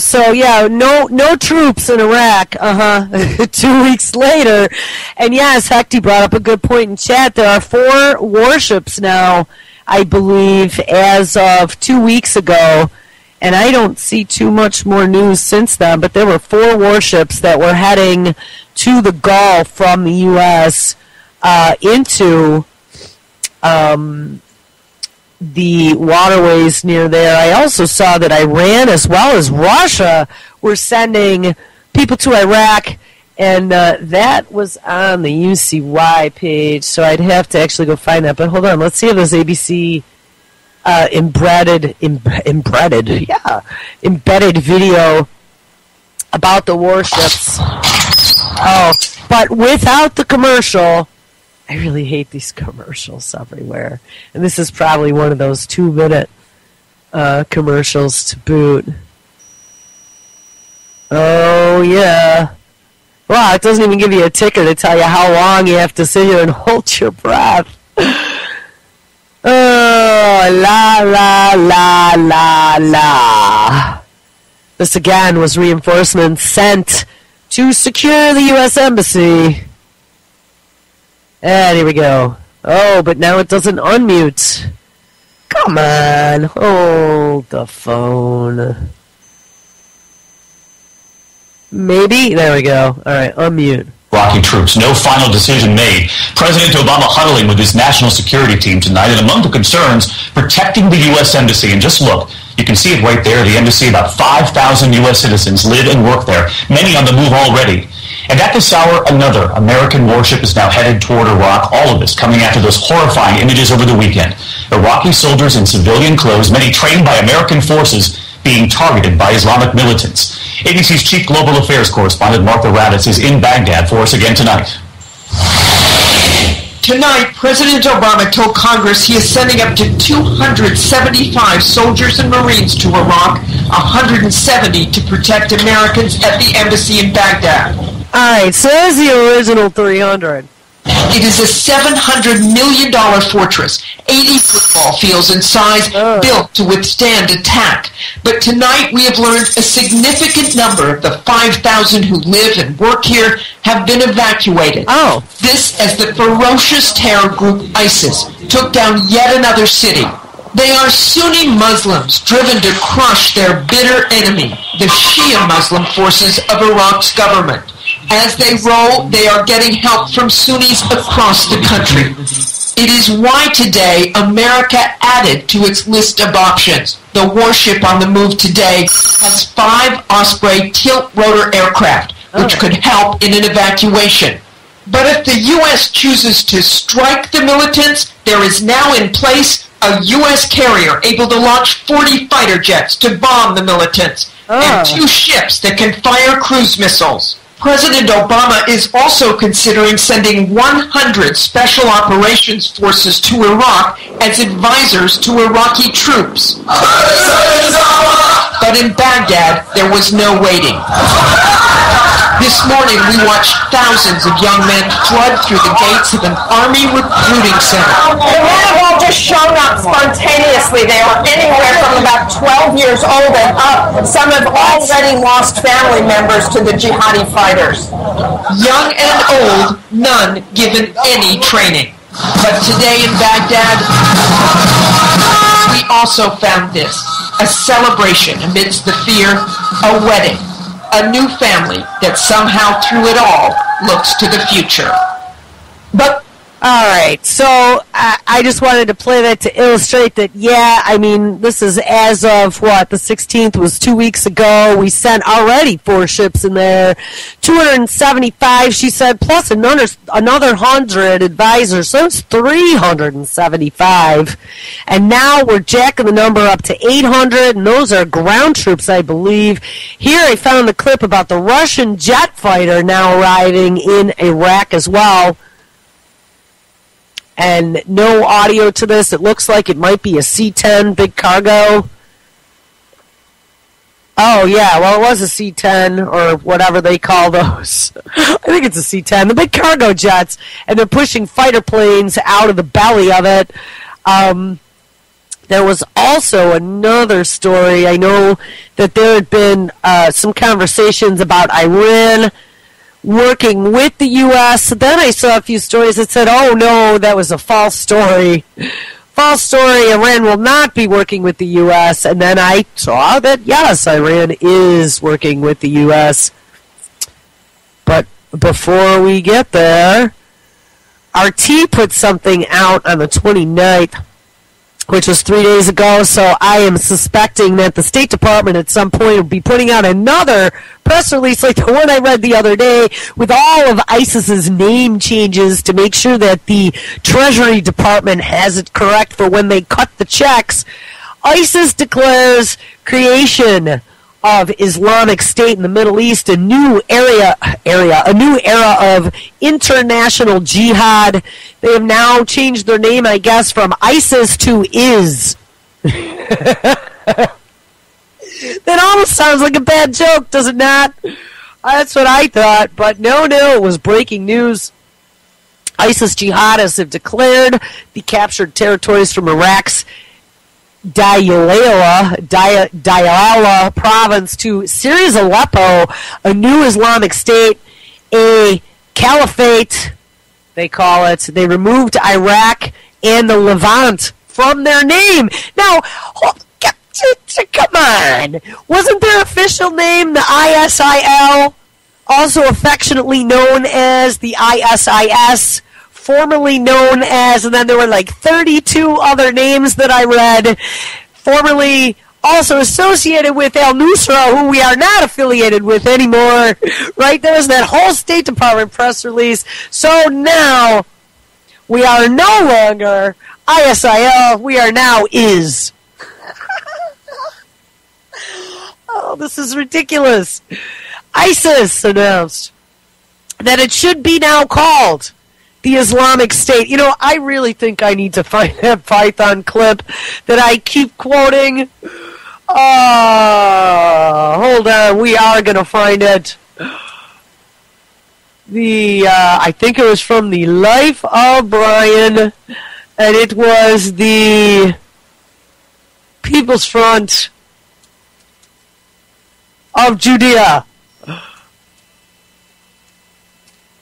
no troops in Iraq, 2 weeks later. And yes, Hecty brought up a good point in chat. There are 4 warships now, I believe, as of 2 weeks ago. And I don't see too much more news since then, but there were 4 warships that were heading to the Gulf from the U.S., into the waterways near there. I also saw that Iran as well as Russia were sending people to Iraq, and that was on the UCY page, so I'd have to actually go find that. But hold on, let's see if this ABC embedded video about the warships. Oh, but without the commercial. I really hate these commercials everywhere. And this is probably one of those 2-minute commercials to boot. Oh, yeah. Wow, it doesn't even give you a ticker to tell you how long you have to sit here and hold your breath. Oh, la, la, la, la, la. This again was reinforcements sent to secure the U.S. Embassy. And here we go. Oh, but now it doesn't unmute. Come on, hold the phone. Maybe? There we go. All right, unmute. Iraqi troops. No final decision made. President Obama huddling with his national security team tonight, and among the concerns, protecting the U.S. Embassy. And just look, you can see it right there, the embassy. About 5,000 U.S. citizens live and work there, many on the move already. And at this hour, another American warship is now headed toward Iraq. All of this coming after those horrifying images over the weekend. Iraqi soldiers in civilian clothes, many trained by American forces, being targeted by Islamic militants. ABC's chief global affairs correspondent Martha Raddatz is in Baghdad for us again tonight. Tonight, President Obama told Congress he is sending up to 275 soldiers and Marines to Iraq, 170 to protect Americans at the embassy in Baghdad. All right, so there's the original 300. It is a $700 million fortress, 80 football fields in size, built to withstand attack. But tonight we have learned a significant number of the 5,000 who live and work here have been evacuated. Oh. This as the ferocious terror group ISIS took down yet another city. They are Sunni Muslims driven to crush their bitter enemy, the Shia Muslim forces of Iraq's government. As they roll, they are getting help from Sunnis across the country. It is why today America added to its list of options. The warship on the move today has 5 Osprey tilt-rotor aircraft, which could help in an evacuation. But if the U.S. chooses to strike the militants, there is now in place a U.S. carrier able to launch 40 fighter jets to bomb the militants, and 2 ships that can fire cruise missiles. President Obama is also considering sending 100 Special Operations Forces to Iraq as advisors to Iraqi troops. But in Baghdad, there was no waiting. This morning, we watched thousands of young men flood through the gates of an army recruiting center. The men have all just shown up spontaneously. They are anywhere from about 12 years old and up. Some have already lost family members to the jihadi fighters. Young and old, none given any training. But today in Baghdad, we also found this, a celebration amidst the fear, a wedding. A new family that somehow through it all looks to the future. But all right, so I just wanted to play that to illustrate that, yeah, I mean, this is as of, what, the 16th was 2 weeks ago. We sent already 4 ships in there, 275, she said, plus another 100 advisors, so it's 375. And now we're jacking the number up to 800, and those are ground troops, I believe. Here I found the clip about the Russian jet fighter now arriving in Iraq as well. And no audio to this. It looks like it might be a C-10 big cargo. Oh, yeah, well, it was a C-10 or whatever they call those. I think it's a C-10. The big cargo jets, and they're pushing fighter planes out of the belly of it. There was also another story. I know that there had been some conversations about Iran working with the U.S. Then I saw a few stories that said, oh, no, that was a false story. False story, Iran will not be working with the U.S. And then I saw that, yes, Iran is working with the U.S. But before we get there, RT put something out on the 29th which was 3 days ago. So I am suspecting that the State Department at some point will be putting out another press release like the one I read the other day with all of ISIS's name changes to make sure that the Treasury Department has it correct for when they cut the checks. ISIS declares creation of Islamic State in the Middle East, a new era of international jihad. They have now changed their name, I guess, from ISIS to IS. That almost sounds like a bad joke, does it not? That's what I thought, but no, it was breaking news. ISIS jihadists have declared the captured territories from Iraq's Diyala province to Syria's Aleppo, a new Islamic State, a caliphate, they call it. They removed Iraq and the Levant from their name. Now, come on. Wasn't their official name the ISIL, also affectionately known as the ISIS? Formerly known as, and then there were like 32 other names that I read, formerly also associated with al-Nusra, who we are not affiliated with anymore. Right? There's that whole State Department press release. So now, we are no longer ISIL, we are now IS. Oh, this is ridiculous. ISIS announced that it should be now called the Islamic State. You know, I really think I need to find that Python clip that I keep quoting. Hold on, we are going to find it. I think it was from the Life of Brian, and it was the People's Front of Judea.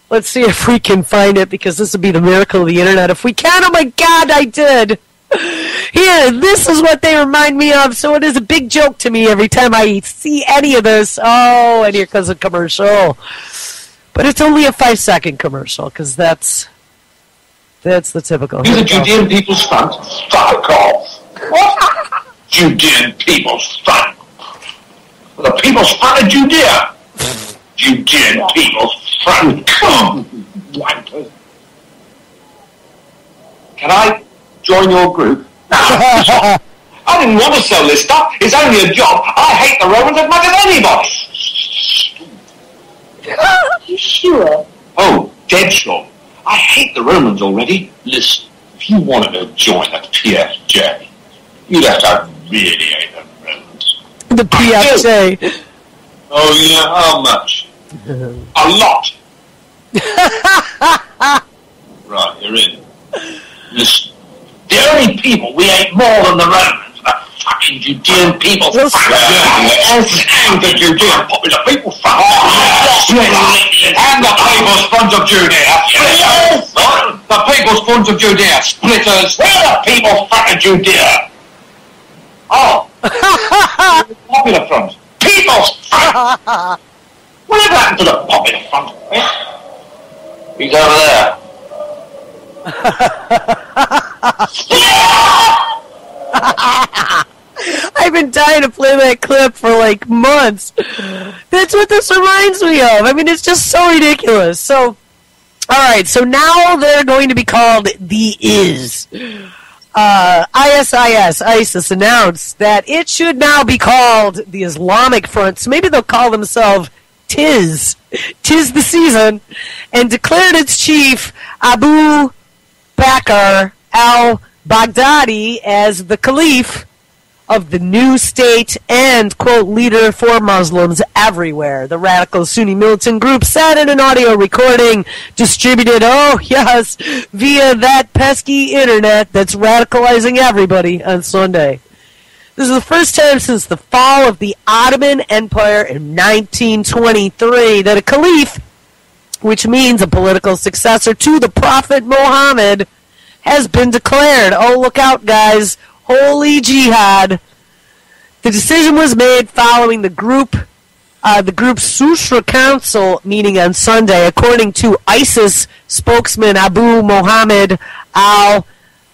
Let's see if we can find it, because this would be the miracle of the internet. If we can, oh my God, I did. Here, this is what they remind me of, so it is a big joke to me every time I see any of this. Oh, and here comes a commercial. But it's only a 5-second commercial, because that's the typical. You're the Judean People's Front? Fuck off. What? Judean People's Front. The People's Front of Judea. Judean People's Front. Come, wankers. Can I join your group? No. I didn't want to sell this stuff. It's only a job. I hate the Romans as much as anybody. You sure? Oh, dead sure. I hate the Romans already. Listen, if you wanted to join the PFJ, you'd have to really hate the Romans. The PFJ. Oh, yeah, how much? A lot. Right, you're in. Listen, the only people we hate more than the Romans are the fucking Judean people. And the Judean popular people front. And the People's Front of Judea. The People's Front of Judea. Splitters. We're the People's Front of Judea. Oh. Popular Front. People's Front. Whatever happened to the Popular Front? He's over there. I've been dying to play that clip for like months. That's what this reminds me of. I mean, it's just so ridiculous. So, alright, so now they're going to be called the IS. ISIS announced that it should now be called the Islamic Front. So maybe they'll call themselves Tis the season, and declared its chief, Abu Bakr al-Baghdadi, as the caliph of the new state and, quote, leader for Muslims everywhere. The radical Sunni militant group said in an audio recording distributed, oh yes, via that pesky internet that's radicalizing everybody on Sunday. This is the first time since the fall of the Ottoman Empire in 1923 that a caliph, which means a political successor to the Prophet Muhammad, has been declared. Oh, look out, guys. Holy jihad. The decision was made following the group's Susra Council meeting on Sunday, according to ISIS spokesman Abu Muhammad al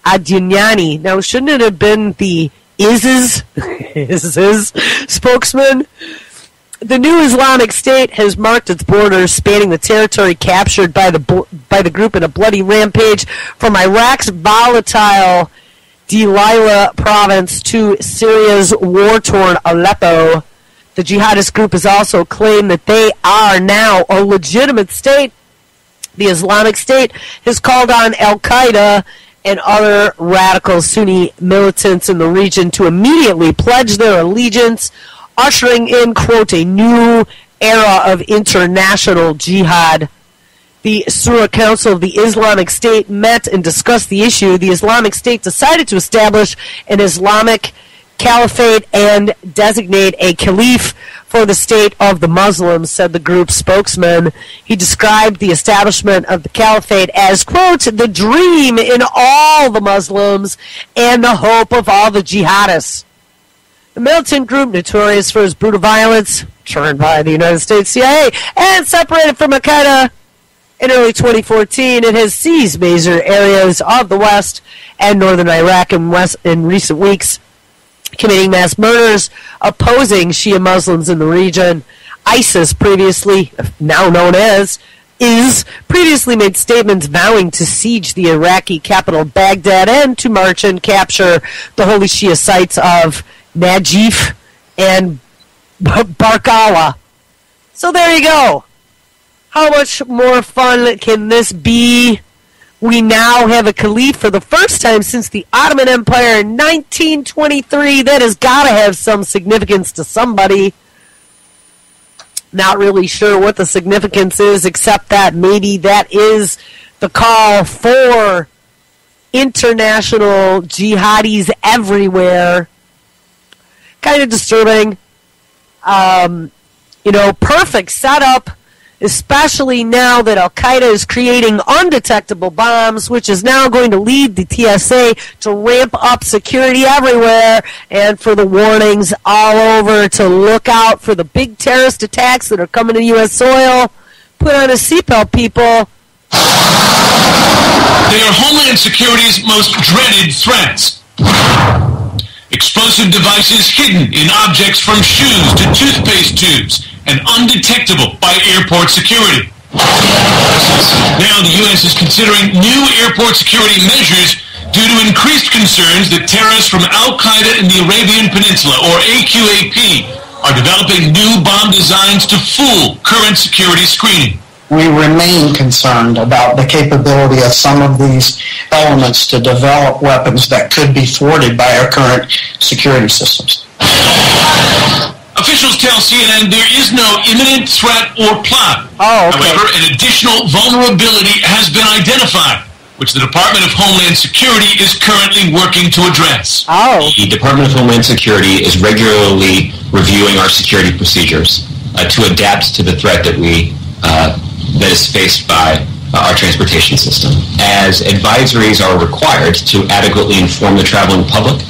Adjani. Now, shouldn't it have been the ISIS spokesman? The new Islamic State has marked its borders, spanning the territory captured by the group in a bloody rampage from Iraq's volatile Delilah province to Syria's war-torn Aleppo. The jihadist group has also claimed that they are now a legitimate state. The Islamic State has called on al-Qaeda and other radical Sunni militants in the region to immediately pledge their allegiance, ushering in, quote, a new era of international jihad. The Surah Council of the Islamic State met and discussed the issue. The Islamic State decided to establish an Islamic caliphate and designate a caliph for the state of the Muslims, said the group's spokesman. He described the establishment of the caliphate as, quote, the dream in all the Muslims and the hope of all the jihadists. The militant group, notorious for its brutal violence, turned by the United States CIA, and separated from al-Qaeda in early 2014, it has seized major areas of the West and northern Iraq in recent weeks, committing mass murders opposing Shia Muslims in the region. ISIS, previously now known as, previously made statements vowing to siege the Iraqi capital Baghdad and to march and capture the holy Shia sites of Najif and Barkala. So there you go. How much more fun can this be? We now have a caliph for the first time since the Ottoman Empire in 1923. That has got to have some significance to somebody. Not really sure what the significance is, except that maybe that is the call for international jihadis everywhere. Kind of disturbing. Perfect setup, especially now that al-Qaeda is creating undetectable bombs, which is now going to lead the TSA to ramp up security everywhere and for the warnings all over to look out for the big terrorist attacks that are coming to U.S. soil. Put on a seatbelt, people. They are Homeland Security's most dreaded threats. Explosive devices hidden in objects from shoes to toothpaste tubes and undetectable by airport security. Now the U.S. is considering new airport security measures due to increased concerns that terrorists from Al-Qaeda in the Arabian Peninsula, or AQAP, are developing new bomb designs to fool current security screening. We remain concerned about the capability of some of these elements to develop weapons that could be thwarted by our current security systems. Officials tell CNN there is no imminent threat or plot. However, an additional vulnerability has been identified, which the Department of Homeland Security is currently working to address. The Department of Homeland Security is regularly reviewing our security procedures to adapt to the threat that that is faced by our transportation system. As advisories are required to adequately inform the traveling public,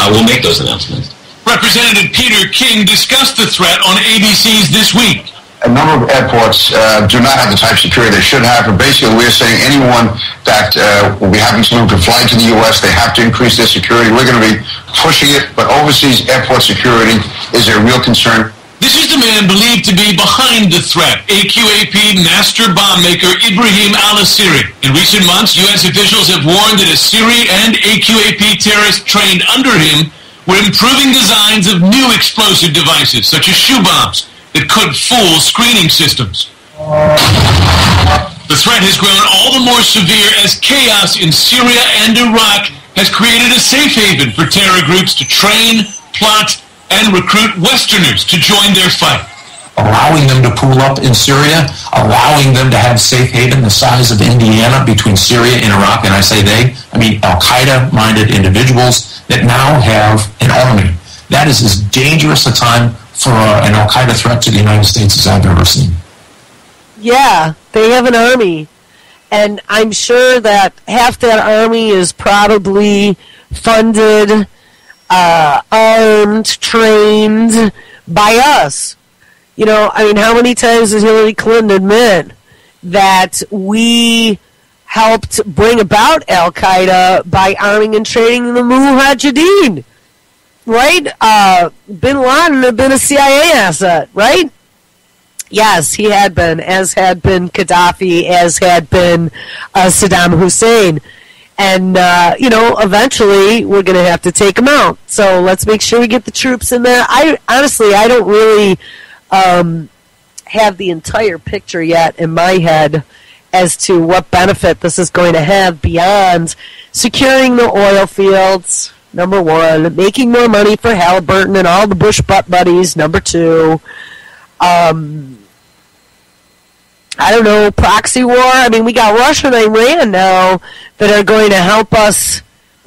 we'll make those announcements. Representative Peter King discussed the threat on ABC's This Week. A number of airports do not have the type of security they should have, and basically we're saying anyone that will be having to move to fly to the U.S., they have to increase their security. We're going to be pushing it, but overseas airport security is a real concern. This is the man believed to be behind the threat, AQAP master bomb maker Ibrahim al-Asiri. In recent months, U.S. officials have warned that Asiri and AQAP terrorists trained under him were improving designs of new explosive devices, such as shoe bombs, that could fool screening systems. The threat has grown all the more severe as chaos in Syria and Iraq has created a safe haven for terror groups to train, plot, and recruit Westerners to join their fight. Allowing them to pool up in Syria, allowing them to have safe haven the size of Indiana between Syria and Iraq, and I say they, I mean Al-Qaeda-minded individuals that now have an army. That is as dangerous a time for an Al-Qaeda threat to the United States as I've ever seen. Yeah, they have an army. And I'm sure that half that army is probably funded, armed, trained by us. You know, I mean, how many times has Hillary Clinton admit that we helped bring about Al-Qaeda by arming and training the Mujahideen, right? Bin Laden had been a CIA asset, right? Yes, he had been, as had been Gaddafi, as had been Saddam Hussein. And, eventually we're going to have to take him out. So let's make sure we get the troops in there. I don't really have the entire picture yet in my head as to what benefit this is going to have beyond securing the oil fields, number one, making more money for Halliburton and all the Bush butt buddies, number two. I don't know, proxy war. I mean, we got Russia and Iran now that are going to help us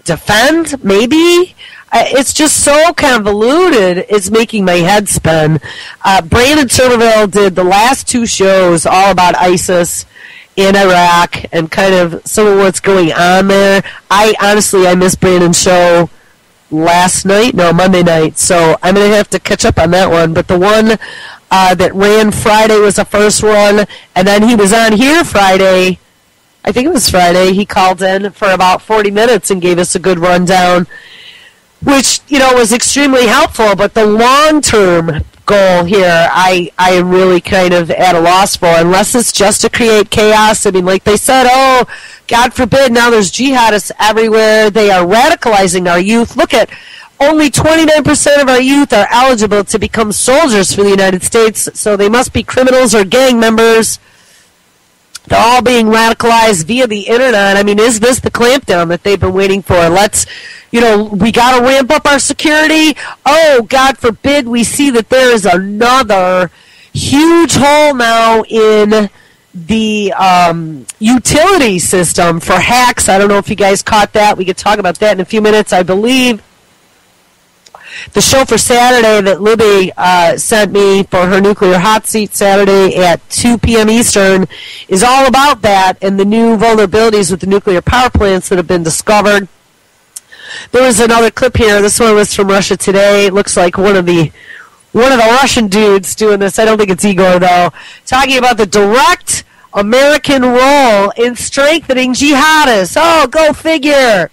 defend, maybe. It's just so convoluted, it's making my head spin. Brandon Turnerville did the last two shows all about ISIS in Iraq and kind of some of what's going on there. I missed Brandon's show Monday night, so I'm going to have to catch up on that one. But the one that ran Friday was the first one, and then he was on here Friday. I think it was Friday. He called in for about 40 minutes and gave us a good rundown, which, was extremely helpful. But the long-term goal here, I am really kind of at a loss for, unless it's just to create chaos. I mean, like they said, oh, God forbid, now there's jihadists everywhere. They are radicalizing our youth. Look at only 29% of our youth are eligible to become soldiers for the United States, so they must be criminals or gang members. They're all being radicalized via the internet. I mean, is this the clampdown that they've been waiting for? We got to ramp up our security. Oh, God forbid we see that there is another huge hole now in the utility system for hacks. I don't know if you guys caught that. We could talk about that in a few minutes. I believe the show for Saturday that Libby sent me for her nuclear hot seat Saturday at 2 p.m. Eastern is all about that and the new vulnerabilities with the nuclear power plants that have been discovered. There was another clip here. This one was from Russia Today. It looks like one of the Russian dudes doing this. I don't think it's Igor, though. Talking about the direct American role in strengthening jihadists. Oh, go figure.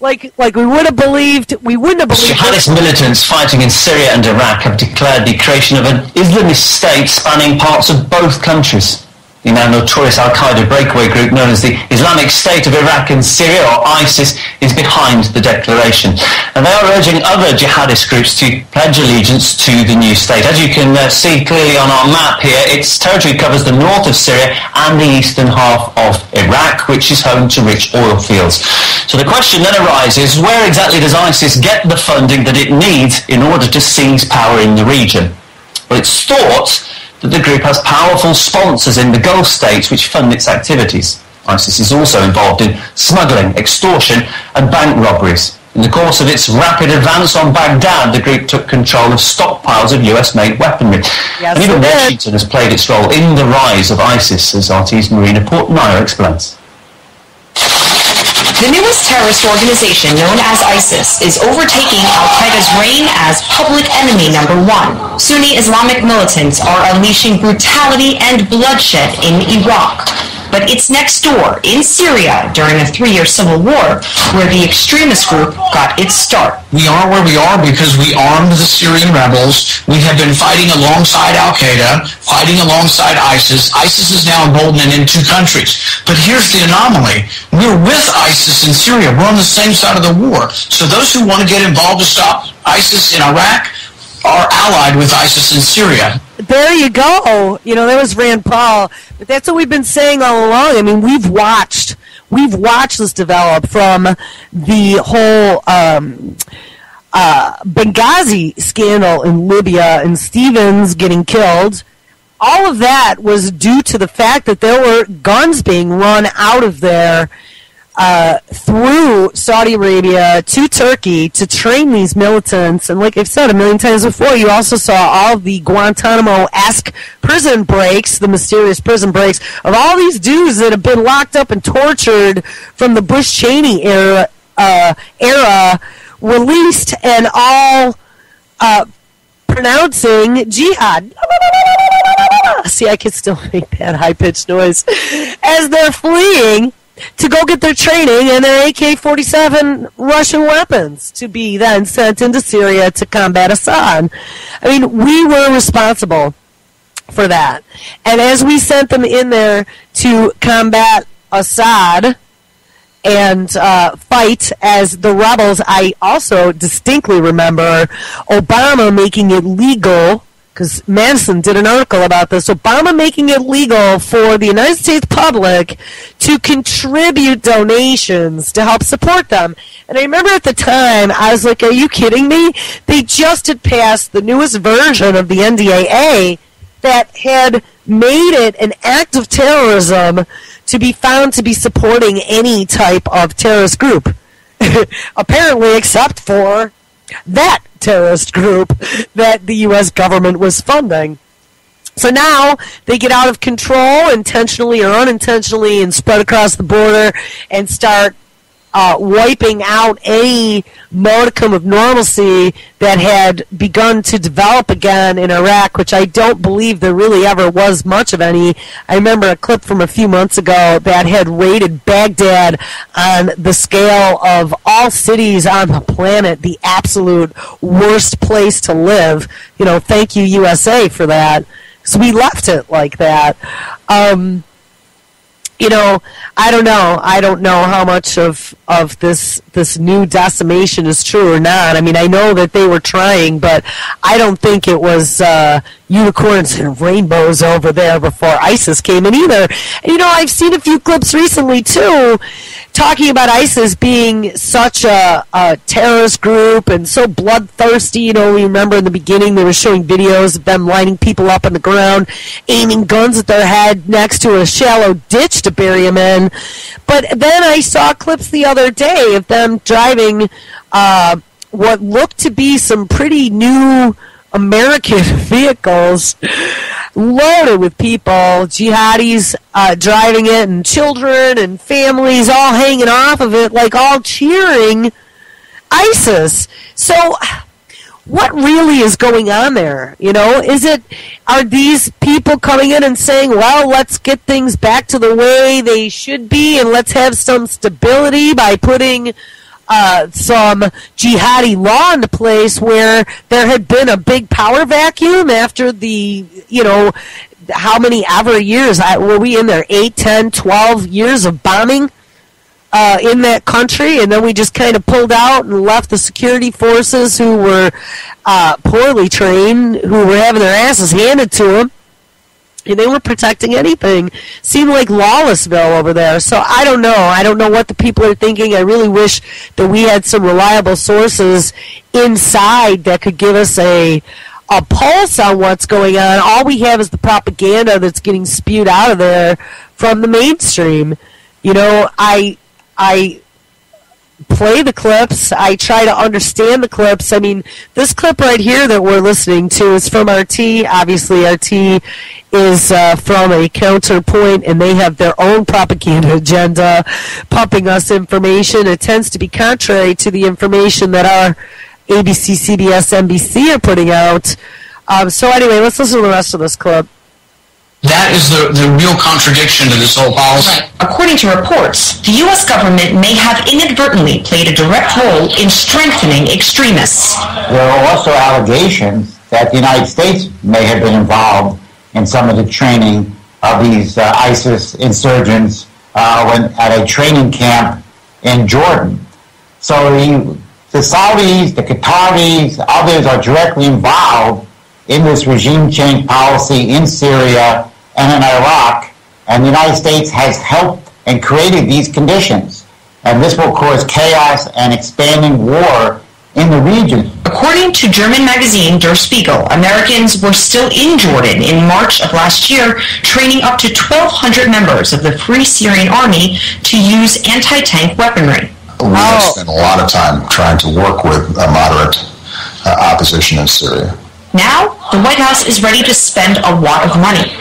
Like we wouldn't have believed. Jihadist militants fighting in Syria and Iraq have declared the creation of an Islamist state spanning parts of both countries. The now notorious Al-Qaeda breakaway group known as the Islamic State of Iraq and Syria, or ISIS, is behind the declaration. And they are urging other jihadist groups to pledge allegiance to the new state. As you can see clearly on our map here, its territory covers the north of Syria and the eastern half of Iraq, which is home to rich oil fields. So the question then arises, where exactly does ISIS get the funding that it needs in order to seize power in the region? Well, it's thought that the group has powerful sponsors in the Gulf states which fund its activities. ISIS is also involved in smuggling, extortion and bank robberies. In the course of its rapid advance on Baghdad, the group took control of stockpiles of US-made weaponry. Yes, and even Washington has played its role in the rise of ISIS, as RT's Marina Portmeyer explains. The newest terrorist organization, known as ISIS, is overtaking Al-Qaeda's reign as public enemy number one. Sunni Islamic militants are unleashing brutality and bloodshed in Iraq. But it's next door, in Syria, during a 3-year civil war, where the extremist group got its start. We are where we are because we armed the Syrian rebels. We have been fighting alongside Al-Qaeda, fighting alongside ISIS. ISIS is now emboldened in 2 countries. But here's the anomaly. We're with ISIS in Syria. We're on the same side of the war. So those who want to get involved to stop ISIS in Iraq are allied with ISIS in Syria. There you go. That was Rand Paul. But that's what we've been saying all along. I mean, we've watched this develop from the whole Benghazi scandal in Libya and Stevens getting killed. All of that was due to the fact that there were guns being run out of there through Saudi Arabia to Turkey to train these militants. And like I've said a million times before, you also saw all of the Guantanamo-esque prison breaks, the mysterious prison breaks, of all these dudes that have been locked up and tortured from the Bush-Cheney era released and all pronouncing jihad. See, I can still make that high-pitched noise as they're fleeing to go get their training and their AK-47 Russian weapons to be then sent into Syria to combat Assad. I mean, we were responsible for that. And as we sent them in there to combat Assad and fight as the rebels, I also distinctly remember Obama making it legal, because Madison did an article about this, Obama making it legal for the United States public to contribute donations to help support them. And I remember at the time, I was like, are you kidding me? They just had passed the newest version of the NDAA that had made it an act of terrorism to be found to be supporting any type of terrorist group. Apparently, except for that terrorist group that the U.S. government was funding. So now they get out of control, intentionally or unintentionally, and spread across the border and start wiping out any modicum of normalcy that had begun to develop again in Iraq, which I don't believe there really ever was much of any. I remember a clip from a few months ago that had rated Baghdad on the scale of all cities on the planet, the absolute worst place to live. You know, thank you, USA, for that. So we left it like that. You know, I don't know. I don't know how much of this new decimation is true or not. I mean, I know that they were trying, but I don't think it was unicorns and rainbows over there before ISIS came in either. And, you know, I've seen a few clips recently, too, talking about ISIS being such a terrorist group and so bloodthirsty. You know, we remember in the beginning they were showing videos of them lining people up on the ground, aiming guns at their head next to a shallow ditch to bury them in. But then I saw clips the other day of them driving what looked to be some pretty new American vehicles loaded with people, jihadis driving it, and children and families all hanging off of it, like all cheering ISIS. So what really is going on there? You know, are these people coming in and saying, well, let's get things back to the way they should be and let's have some stability by putting some jihadi law into place, where there had been a big power vacuum after the, you know, how many ever years, were we in there, 8, 10, 12 years of bombing in that country, and then we just kind of pulled out and left the security forces who were poorly trained, who were having their asses handed to them, and they weren't protecting anything. Seemed like Lawlessville over there. So I don't know. I don't know what the people are thinking. I really wish that we had some reliable sources inside that could give us a pulse on what's going on. All we have is the propaganda that's getting spewed out of there from the mainstream. You know, I play the clips. I try to understand the clips. I mean, this clip right here that we're listening to is from RT. Obviously, RT is from a counterpoint, and they have their own propaganda agenda, pumping us information. It tends to be contrary to the information that our ABC, CBS, NBC are putting out. So anyway, let's listen to the rest of this clip. That is the real contradiction to this whole policy. Right. According to reports, the U.S. government may have inadvertently played a direct role in strengthening extremists. There are also allegations that the United States may have been involved in some of the training of these ISIS insurgents at a training camp in Jordan. So the Saudis, the Qataris, others are directly involved in this regime change policy in Syria and in Iraq, and the United States has helped and created these conditions. And this will cause chaos and expanding war in the region. According to German magazine Der Spiegel, Americans were still in Jordan in March of last year, training up to 1,200 members of the Free Syrian Army to use anti-tank weaponry. We have spent a lot of time trying to work with a moderate opposition in Syria. Now, the White House is ready to spend a lot of money.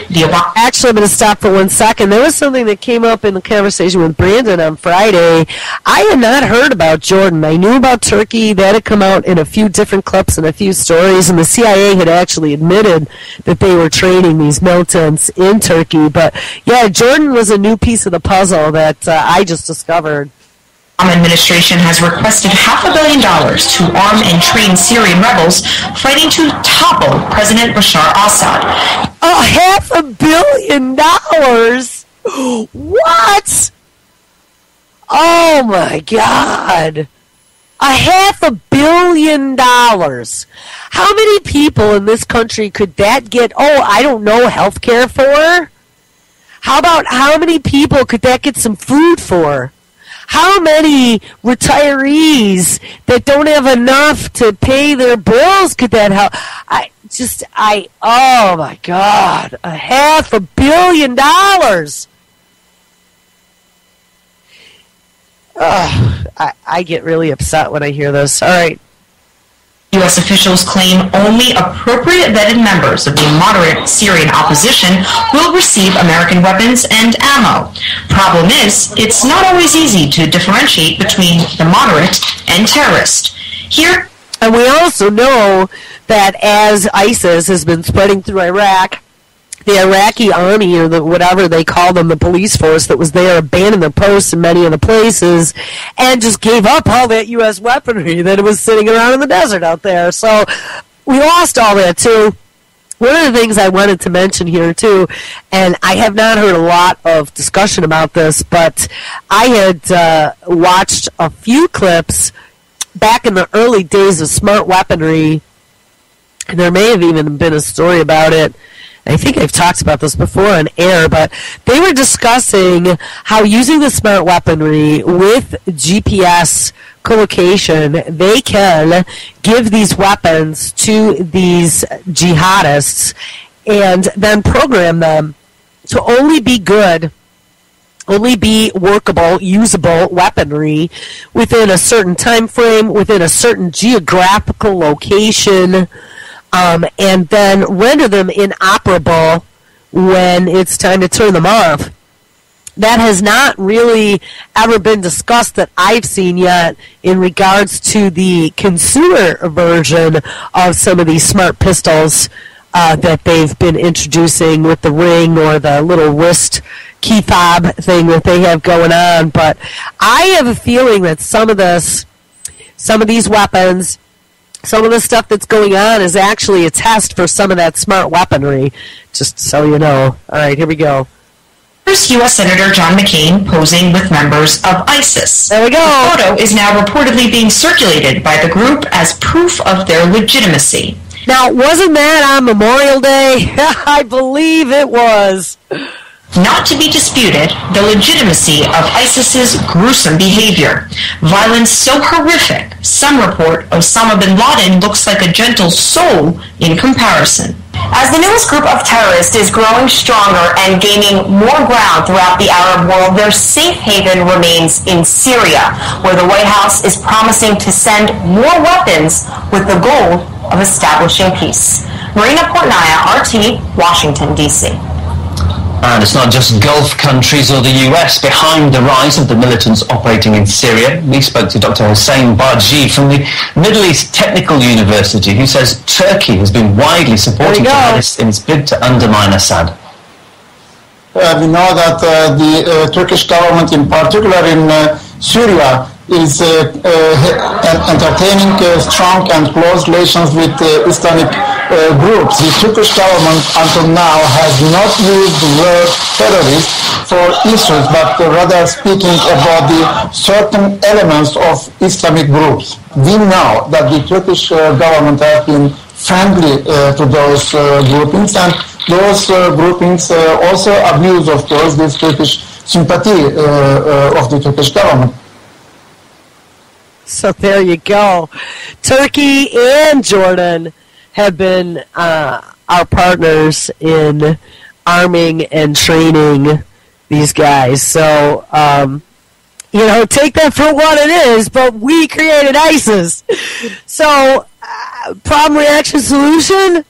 Actually, I'm going to stop for 1 second. There was something that came up in the conversation with Brandon on Friday. I had not heard about Jordan. I knew about Turkey. That had come out in a few different clips and a few stories, and the CIA had actually admitted that they were training these militants in Turkey. But, yeah, Jordan was a new piece of the puzzle that I just discovered. The Obama administration has requested $500 million to arm and train Syrian rebels fighting to topple President Bashar Assad. $500 million? What? Oh my God. $500 million. How many people in this country could that get, I don't know, health care for? How many people could that get some food for? How many retirees that don't have enough to pay their bills could that help? Oh my God, $500 million. I get really upset when I hear this. All right. U.S. officials claim only appropriate vetted members of the moderate Syrian opposition will receive American weapons and ammo. Problem is, it's not always easy to differentiate between the moderate and terrorist. Here, and we also know that as ISIS has been spreading through Iraq, the Iraqi army, or whatever they call them, the police force that was there, abandoned their posts in many of the places and just gave up all that U.S. weaponry that was sitting around in the desert out there. So we lost all that, too. One of the things I wanted to mention here, too, and I have not heard a lot of discussion about this, but I had watched a few clips back in the early days of smart weaponry, and there may have even been a story about it. I think I've talked about this before on air, but they were discussing how using the smart weaponry with GPS collocation, they can give these weapons to these jihadists and then program them to only be good, only be workable, usable weaponry within a certain time frame, within a certain geographical location, and then render them inoperable when it's time to turn them off. That has not really ever been discussed that I've seen yet in regards to the consumer version of some of these smart pistols that they've been introducing with the ring or the little wrist key fob thing that they have going on. But I have a feeling that some of these weapons, some of the stuff that's going on is actually a test for some of that smart weaponry, just so you know. All right, here we go. Here's U.S. Senator John McCain posing with members of ISIS. There we go. The photo is now reportedly being circulated by the group as proof of their legitimacy. Now, wasn't that on Memorial Day? I believe it was. Not to be disputed, the legitimacy of ISIS's gruesome behavior. Violence so horrific, some report Osama bin Laden looks like a gentle soul in comparison. As the newest group of terrorists is growing stronger and gaining more ground throughout the Arab world, their safe haven remains in Syria, where the White House is promising to send more weapons with the goal of establishing peace. Marina Portnaya, RT, Washington, D.C. And it's not just Gulf countries or the US behind the rise of the militants operating in Syria. We spoke to Dr. Hossein Barji from the Middle East Technical University, who says Turkey has been widely supporting jihadists in its bid to undermine Assad. We know that the Turkish government, in particular in Syria, is entertaining strong and close relations with Islamic groups. The Turkish government until now has not used the word terrorist for issues, but rather speaking about the certain elements of Islamic groups. We know that the Turkish government has been friendly to those groupings, and those groupings also abuse, of course, this Turkish sympathy of the Turkish government. So there you go. Turkey and Jordan have been our partners in arming and training these guys. So You know, take that for what it is, but we created ISIS. So, problem, reaction, solution,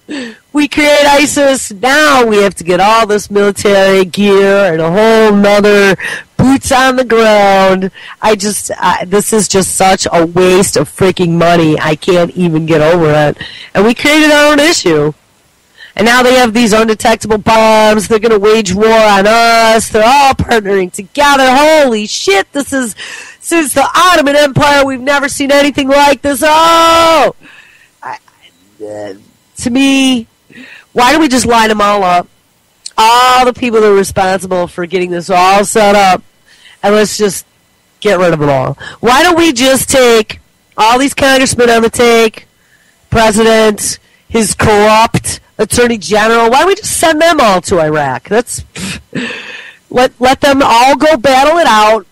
we create ISIS. Now we have to get all this military gear and a whole nother boots on the ground. This is just such a waste of freaking money. I can't even get over it. And we created our own issue. And now they have these undetectable bombs. They're going to wage war on us. They're all partnering together. Holy shit, this is, since the Ottoman Empire, we've never seen anything like this. Oh! To me, why don't we just line them all up? All the people that are responsible for getting this all set up, and let's just get rid of them all. Why don't we just take all these congressmen on the take, president, his corrupt attorney general, why don't we just send them all to Iraq? Let them all go battle it out.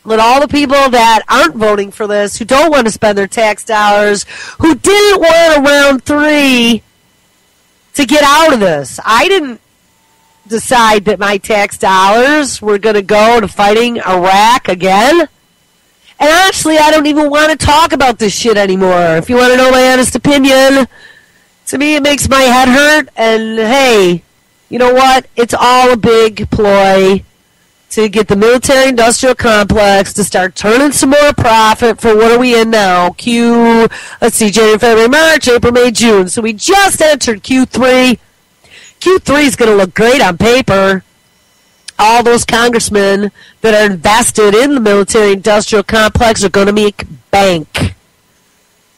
Let all the people that aren't voting for this, who don't want to spend their tax dollars, who didn't want a round 3 to get out of this. I didn't decide that my tax dollars were going to go to fighting Iraq again. And honestly, I don't even want to talk about this shit anymore. If you want to know my honest opinion, to me it makes my head hurt. And hey, you know what? It's all a big ploy to get the military-industrial complex to start turning some more profit for what are we in now? Let's see, January, February, March, April, May, June. So we just entered Q3. Q3 is going to look great on paper. All those congressmen that are invested in the military-industrial complex are going to make bank.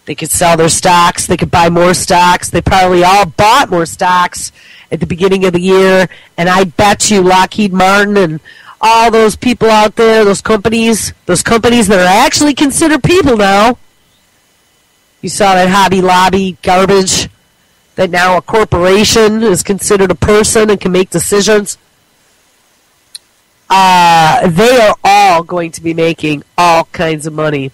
They could sell their stocks. They could buy more stocks. They probably all bought more stocks at the beginning of the year. And I bet you Lockheed Martin and all those people out there, those companies that are actually considered people now. You saw that Hobby Lobby garbage, that now a corporation is considered a person and can make decisions. They are all going to be making all kinds of money.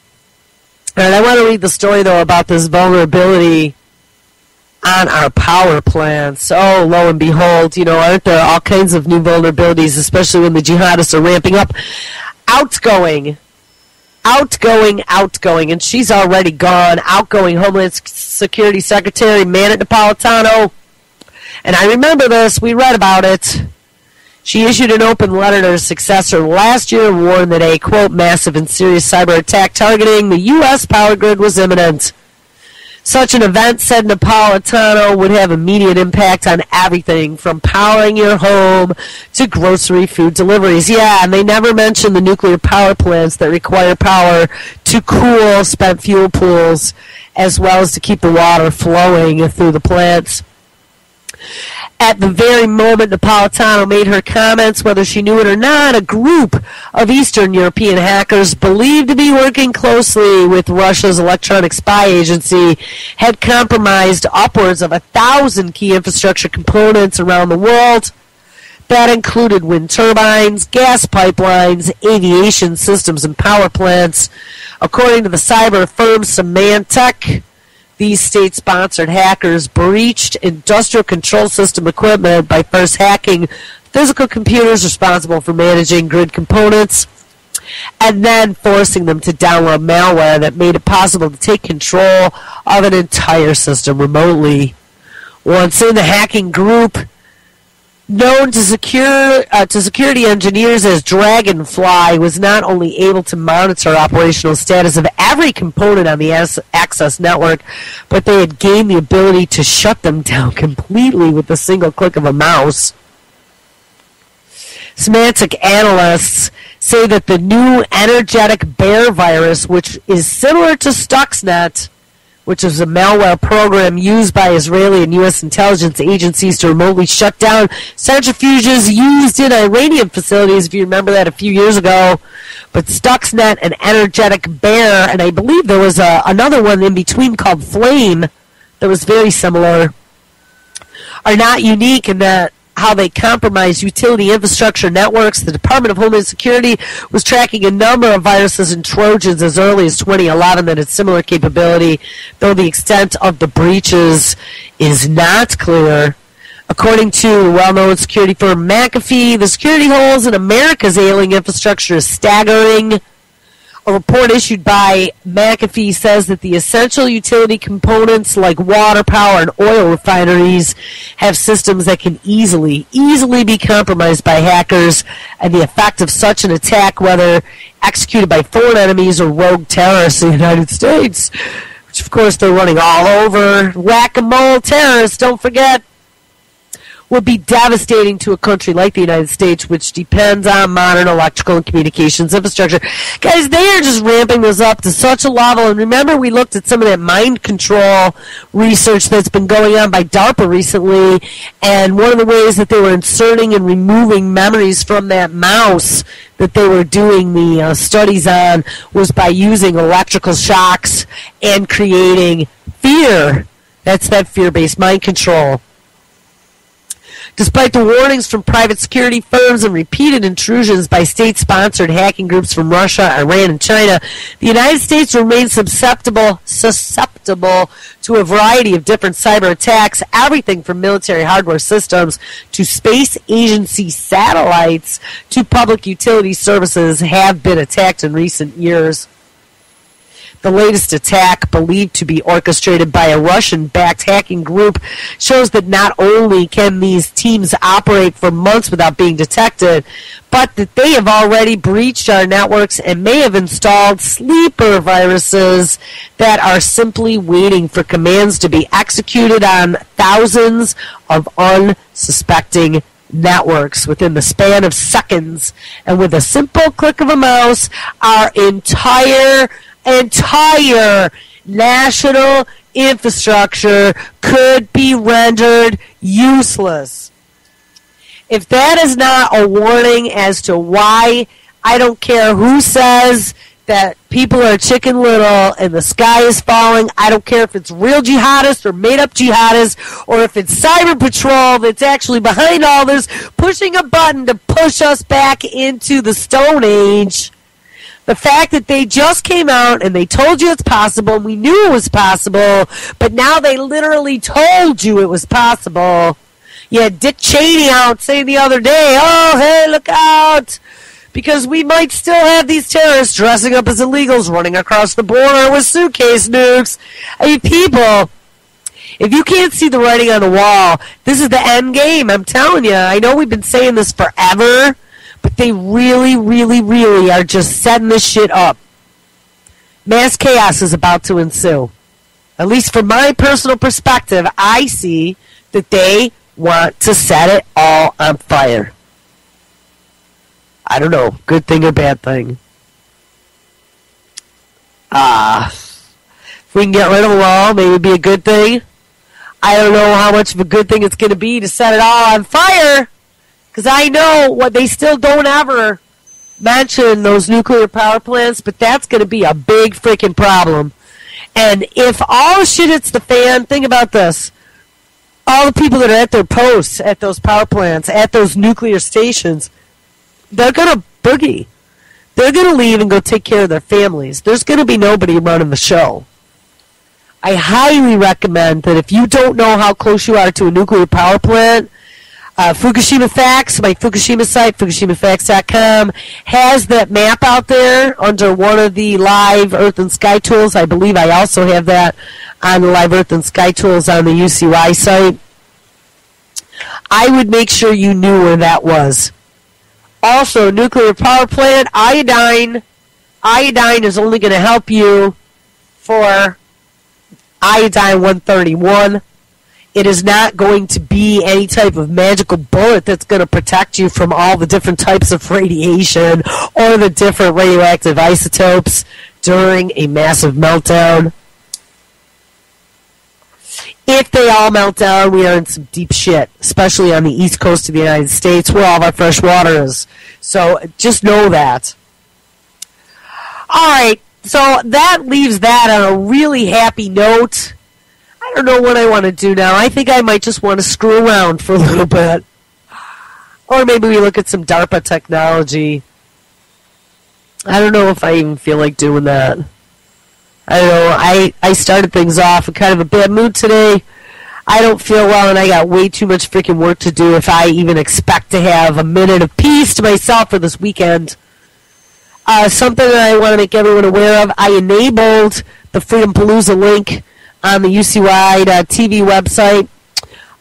And I want to read the story, though, about this vulnerability on our power plants. Oh, lo and behold, aren't there all kinds of new vulnerabilities, especially when the jihadists are ramping up? Outgoing, and she's already gone. Outgoing Homeland Security Secretary Manit Napolitano. And I remember this. We read about it. She issued an open letter to her successor last year and warned that a, quote, massive and serious cyber attack targeting the U.S. power grid was imminent. Such an event, said Napolitano, would have immediate impact on everything from powering your home to grocery food deliveries. Yeah, and they never mentioned the nuclear power plants that require power to cool spent fuel pools as well as to keep the water flowing through the plants. At the very moment Napolitano made her comments, whether she knew it or not, a group of Eastern European hackers believed to be working closely with Russia's electronic spy agency had compromised upwards of 1,000 key infrastructure components around the world. That included wind turbines, gas pipelines, aviation systems, and power plants. According to the cyber firm Symantec, these state-sponsored hackers breached industrial control system equipment by first hacking physical computers responsible for managing grid components and then forcing them to download malware that made it possible to take control of an entire system remotely. Once in, the hacking group, known to security engineers as Dragonfly, was not only able to monitor operational status of every component on the access network, but they had gained the ability to shut them down completely with a single click of a mouse. Semantic analysts say that the new energetic bear virus, which is similar to Stuxnet, which is a malware program used by Israeli and U.S. intelligence agencies to remotely shut down centrifuges used in Iranian facilities, if you remember that a few years ago. But Stuxnet and Energetic Bear, and I believe there was another one in between called Flame that was very similar, are not unique in that how they compromise utility infrastructure networks. The Department of Homeland Security was tracking a number of viruses and Trojans as early as 2011 that had similar capability, though the extent of the breaches is not clear. According to the well-known security firm McAfee, the security holes in America's ailing infrastructure is staggering. A report issued by McAfee says that the essential utility components like water, power, and oil refineries have systems that can easily be compromised by hackers, and the effect of such an attack, whether executed by foreign enemies or rogue terrorists in the United States, which of course they're running all over, whack-a-mole terrorists, don't forget, would be devastating to a country like the United States, which depends on modern electrical and communications infrastructure. Guys, they are just ramping this up to such a level. And remember, we looked at some of that mind control research that's been going on by DARPA recently, and one of the ways that they were inserting and removing memories from that mouse that they were doing the studies on was by using electrical shocks and creating fear. That's that fear-based mind control. Despite the warnings from private security firms and repeated intrusions by state-sponsored hacking groups from Russia, Iran, and China, the United States remains susceptible to a variety of different cyber attacks, everything from military hardware systems to space agency satellites to public utility services have been attacked in recent years. The latest attack, believed to be orchestrated by a Russian-backed hacking group, shows that not only can these teams operate for months without being detected, but that they have already breached our networks and may have installed sleeper viruses that are simply waiting for commands to be executed on thousands of unsuspecting networks within the span of seconds. And with a simple click of a mouse, our entire national infrastructure could be rendered useless. If that is not a warning as to why, I don't care who says that people are chicken little and the sky is falling. I don't care if it's real jihadists or made-up jihadists or if it's Cyber Patrol that's actually behind all this, pushing a button to push us back into the Stone Age. The fact that they just came out and they told you it's possible, and we knew it was possible, but now they literally told you it was possible. You had Dick Cheney out saying the other day, oh, hey, look out, because we might still have these terrorists dressing up as illegals running across the border with suitcase nukes. I mean, people, if you can't see the writing on the wall, this is the end game, I'm telling you. I know we've been saying this forever, but they really, really, really are just setting this shit up. Mass chaos is about to ensue. At least from my personal perspective, I see that they want to set it all on fire. I don't know, good thing or bad thing. If we can get rid of them all, maybe it'd be a good thing. I don't know how much of a good thing it's going to be to set it all on fire. Because I know what they still don't ever mention, those nuclear power plants, but that's going to be a big freaking problem. And if all shit hits the fan, think about this. All the people that are at their posts, at those power plants, at those nuclear stations, they're going to boogie. They're going to leave and go take care of their families. There's going to be nobody running the show. I highly recommend that if you don't know how close you are to a nuclear power plant, Fukushima Facts, my Fukushima site, FukushimaFacts.com, has that map out there under one of the Live Earth and Sky Tools. I believe I also have that on the Live Earth and Sky Tools on the UCY site. I would make sure you knew where that was. Also, nuclear power plant, iodine. Iodine is only going to help you for iodine 131. It is not going to be any type of magical bullet that's going to protect you from all the different types of radiation or the different radioactive isotopes during a massive meltdown. If they all melt down, we are in some deep shit, especially on the east coast of the United States where all of our fresh water is. So just know that. All right, so that leaves that on a really happy note. I don't know what I want to do now. I think I might just want to screw around for a little bit. Or maybe we look at some DARPA technology. I don't know if I even feel like doing that. I don't know. I started things off in kind of a bad mood today. I don't feel well, and I got way too much freaking work to do if I even expect to have a minute of peace to myself for this weekend. Something that I want to make everyone aware of, I enabled the Freedom Palooza link on the UCY.TV website.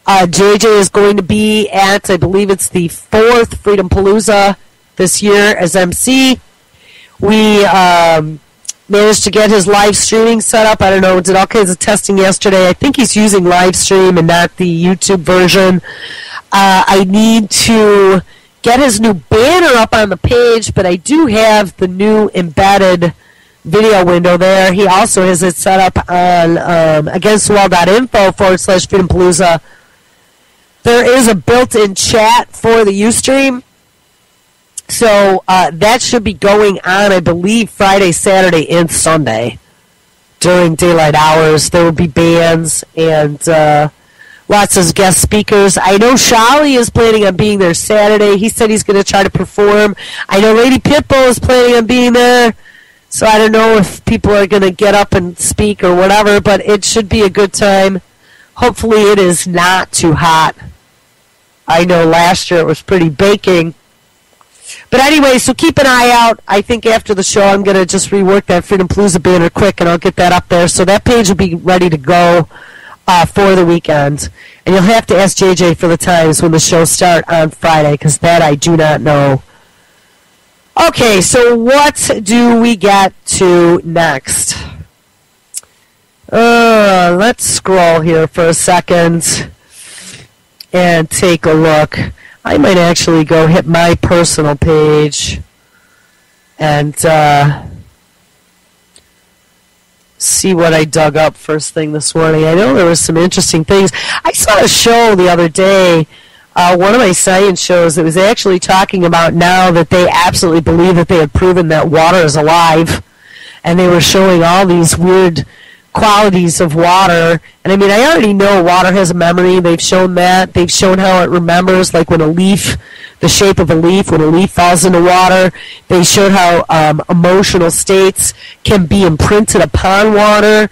JJ is going to be at, I believe it's the 4th Freedom Palooza this year as MC. We managed to get his live streaming set up. I don't know, did all kinds of testing yesterday. I think he's using live stream and not the YouTube version. I need to get his new banner up on the page, but I do have the new embedded video window there. He also has it set up on againstthewall.info/Freedom Palooza. There is a built-in chat for the Ustream. So that should be going on, I believe, Friday, Saturday, and Sunday during daylight hours. There will be bands and lots of guest speakers. I know Shali is planning on being there Saturday. He said he's going to try to perform. I know Lady Pitbull is planning on being there. So I don't know if people are going to get up and speak or whatever, but it should be a good time. Hopefully it is not too hot. I know last year it was pretty baking. But anyway, so keep an eye out. I think after the show I'm going to just rework that Freedom Palooza banner quick, and I'll get that up there. So that page will be ready to go for the weekend. And you'll have to ask JJ for the times when the shows start on Friday, because that I do not know. Okay, so what do we get to next? Let's scroll here for a second and take a look. I might actually go hit my personal page and see what I dug up first thing this morning. I know there was some interesting things. I saw a show the other day, one of my science shows that was actually talking about now that they absolutely believe that they had proven that water is alive, and they were showing all these weird qualities of water. And I mean, I already know water has a memory. They've shown that. They've shown how it remembers, like when a leaf, the shape of a leaf, when a leaf falls into water. They showed how emotional states can be imprinted upon water.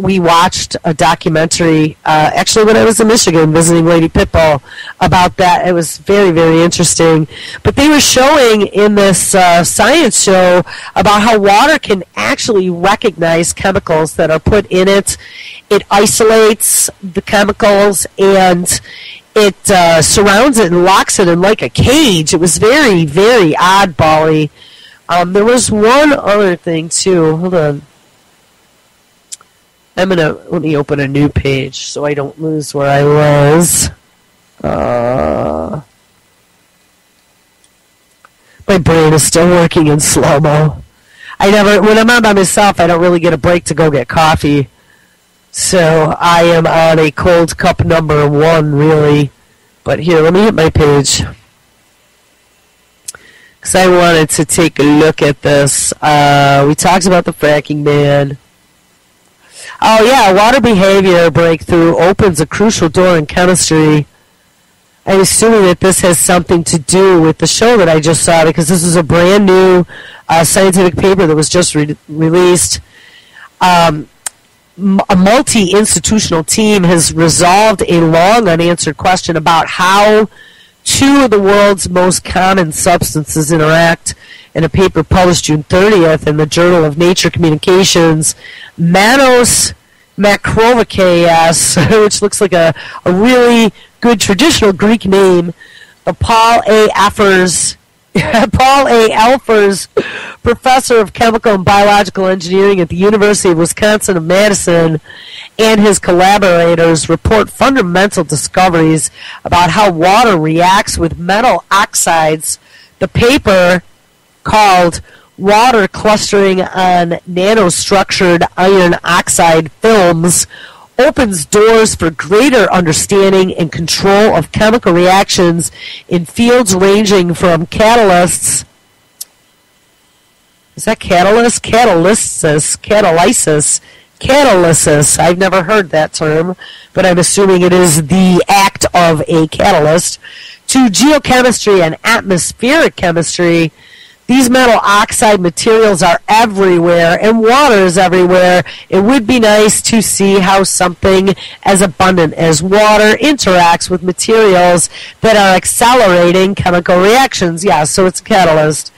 We watched a documentary, actually when I was in Michigan visiting Lady Pitbull, about that. It was very, very interesting. But they were showing in this science show about how water can actually recognize chemicals that are put in it. It isolates the chemicals and it surrounds it and locks it in like a cage. It was very, very oddball-y. There was one other thing too. Hold on. Let me open a new page so I don't lose where I was. My brain is still working in slow-mo. When I'm out by myself, I don't really get a break to go get coffee. So I am on a cold cup number 1, really. But here, let me hit my page, because I wanted to take a look at this. We talked about the fracking ban. Oh yeah, water behavior breakthrough opens a crucial door in chemistry. I'm assuming that this has something to do with the show that I just saw, because this is a brand new scientific paper that was just released. A multi-institutional team has resolved a long unanswered question about how 2 of the world's most common substances interact. In a paper published June 30th in the Journal of Nature Communications, Manos Macrovaceae, which looks like a really good traditional Greek name, the Paul A. Elfers, professor of chemical and biological engineering at the University of Wisconsin of Madison, and his collaborators report fundamental discoveries about how water reacts with metal oxides. The paper, called Water Clustering on Nanostructured Iron Oxide Films, opens doors for greater understanding and control of chemical reactions in fields ranging from catalysts. Is that catalyst? Catalysis. I've never heard that term, but I'm assuming it is the act of a catalyst. To geochemistry and atmospheric chemistry. These metal oxide materials are everywhere, and water is everywhere. It would be nice to see how something as abundant as water interacts with materials that are accelerating chemical reactions. Yeah, so it's a catalyst.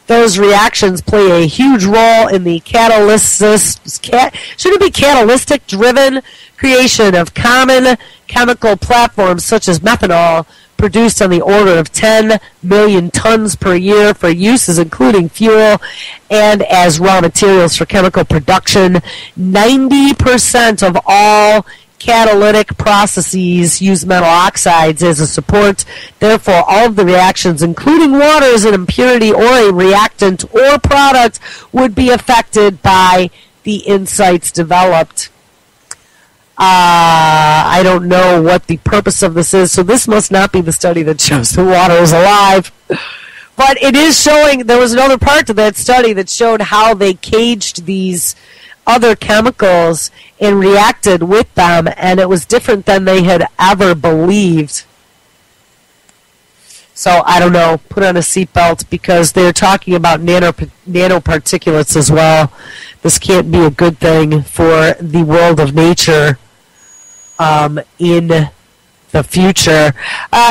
Those reactions play a huge role in the catalytic-driven creation of common chemical platforms such as methanol, produced on the order of 10 million tons per year for uses including fuel and as raw materials for chemical production. 90% of all catalytic processes use metal oxides as a support. Therefore, all of the reactions, including water as an impurity or a reactant or product, would be affected by the insights developed. I don't know what the purpose of this is, so this must not be the study that shows the water is alive. But it is showing, there was another part to that study that showed how they caged these other chemicals and reacted with them, and it was different than they had ever believed. So, I don't know, put on a seatbelt because they're talking about nanoparticulates as well. This can't be a good thing for the world of nature in the future.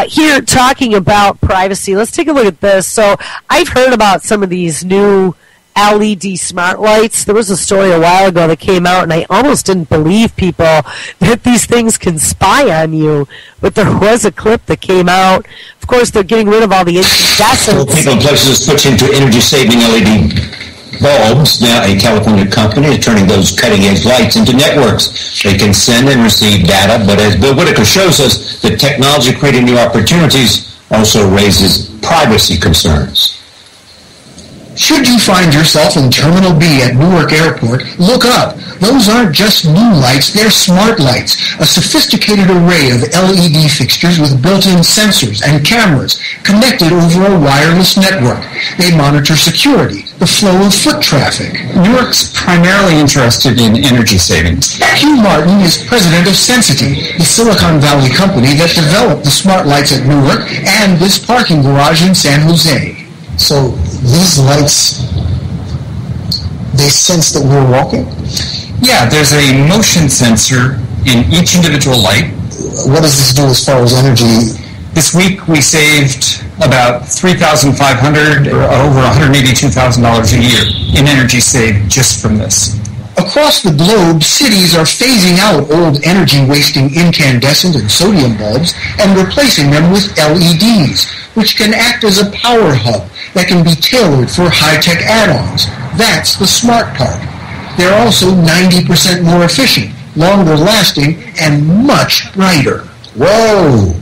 Here, talking about privacy, let's take a look at this. So, I've heard about some of these new LED smart lights. There was a story a while ago that came out, and I almost didn't believe people that these things can spy on you. But there was a clip that came out. Of course, they're getting rid of all the incandescents. People and Places switch into energy-saving LED bulbs. Now, a California company is turning those cutting-edge lights into networks. They can send and receive data, but as Bill Whitaker shows us, the technology creating new opportunities also raises privacy concerns. Should you find yourself in Terminal B at Newark Airport, look up. Those aren't just new lights, they're smart lights, a sophisticated array of LED fixtures with built-in sensors and cameras connected over a wireless network. They monitor security, the flow of foot traffic. Newark's primarily interested in energy savings. Hugh Martin is president of Sensity, the Silicon Valley company that developed the smart lights at Newark and this parking garage in San Jose. So these lights, they sense that we're walking? Yeah, there's a motion sensor in each individual light. What does this do as far as energy? This week we saved about $3,500 or over $182,000 a year in energy saved just from this. Across the globe, cities are phasing out old energy-wasting incandescent and sodium bulbs and replacing them with LEDs, which can act as a power hub that can be tailored for high-tech add-ons. That's the smart part. They're also 90% more efficient, longer-lasting, and much brighter. Whoa!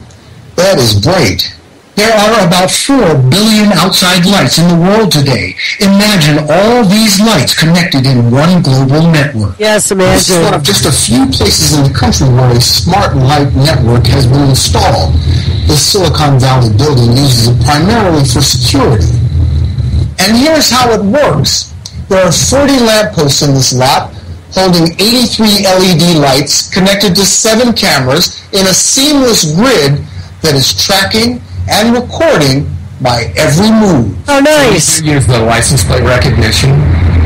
That is bright. There are about 4 billion outside lights in the world today. Imagine all these lights connected in one global network. Yes, imagine. This is one of just a few places in the country where a smart light network has been installed. The Silicon Valley building uses it primarily for security. And here's how it works. There are 40 lampposts in this lot, holding 83 LED lights connected to 7 cameras in a seamless grid that is tracking and recording my every move. Oh, nice. We use the license plate recognition,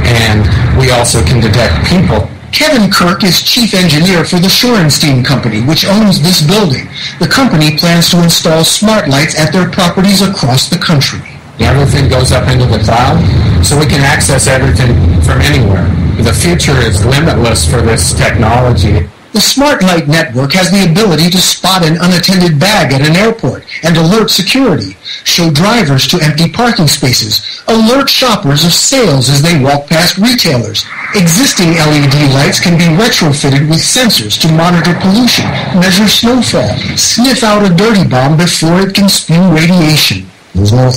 and we also can detect people. Kevin Kirk is chief engineer for the Shorenstein Company, which owns this building. The company plans to install smart lights at their properties across the country. Everything goes up into the cloud, so we can access everything from anywhere. The future is limitless for this technology. The Smart Light Network has the ability to spot an unattended bag at an airport and alert security, show drivers to empty parking spaces, alert shoppers of sales as they walk past retailers. Existing LED lights can be retrofitted with sensors to monitor pollution, measure snowfall, sniff out a dirty bomb before it can spew radiation. There's no...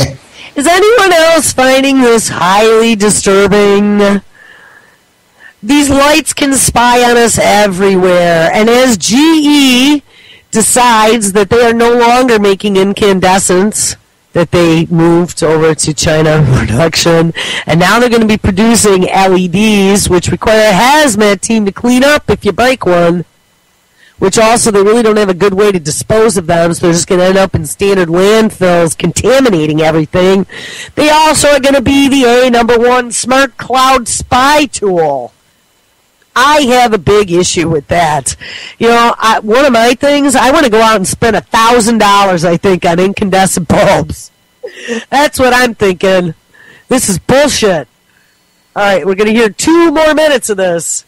Is anyone else finding this highly disturbing? These lights can spy on us everywhere, and as GE decides that they are no longer making incandescents, that they moved over to China production, and now they're going to be producing LEDs, which require a hazmat team to clean up if you break one. which also they really don't have a good way to dispose of them, so they're just going to end up in standard landfills contaminating everything. They also are going to be the #1 smart cloud spy tool. I have a big issue with that. You know, one of my things, I want to go out and spend $1,000, I think, on incandescent bulbs. That's what I'm thinking. This is bullshit. All right, we're going to hear 2 more minutes of this.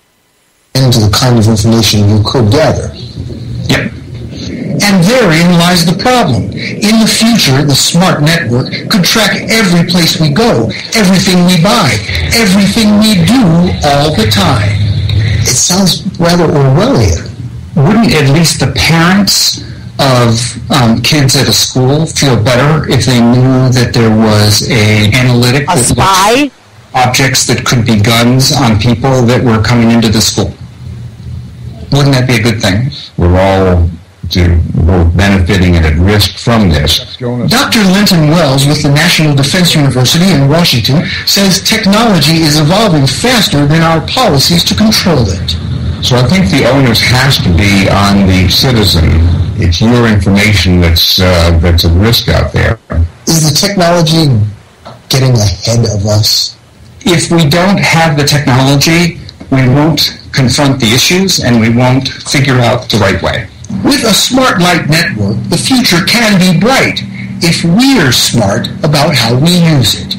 Into the kind of information you could gather. Yep. And therein lies the problem. In the future, the smart network could track every place we go, everything we buy, everything we do all the time. It sounds rather Orwellian. Wouldn't at least the parents of kids at a school feel better if they knew that there was an analytic a spy? Objects that could be guns on people that were coming into the school? Wouldn't that be a good thing? We're all both benefiting and at risk from this. Dr. Linton Wells with the National Defense University in Washington says technology is evolving faster than our policies to control it. So I think the onus has to be on the citizen. It's your information that's at risk out there. Is the technology getting ahead of us? If we don't have the technology, we won't confront the issues and we won't figure out the right way. With a smart light network, the future can be bright if we're smart about how we use it.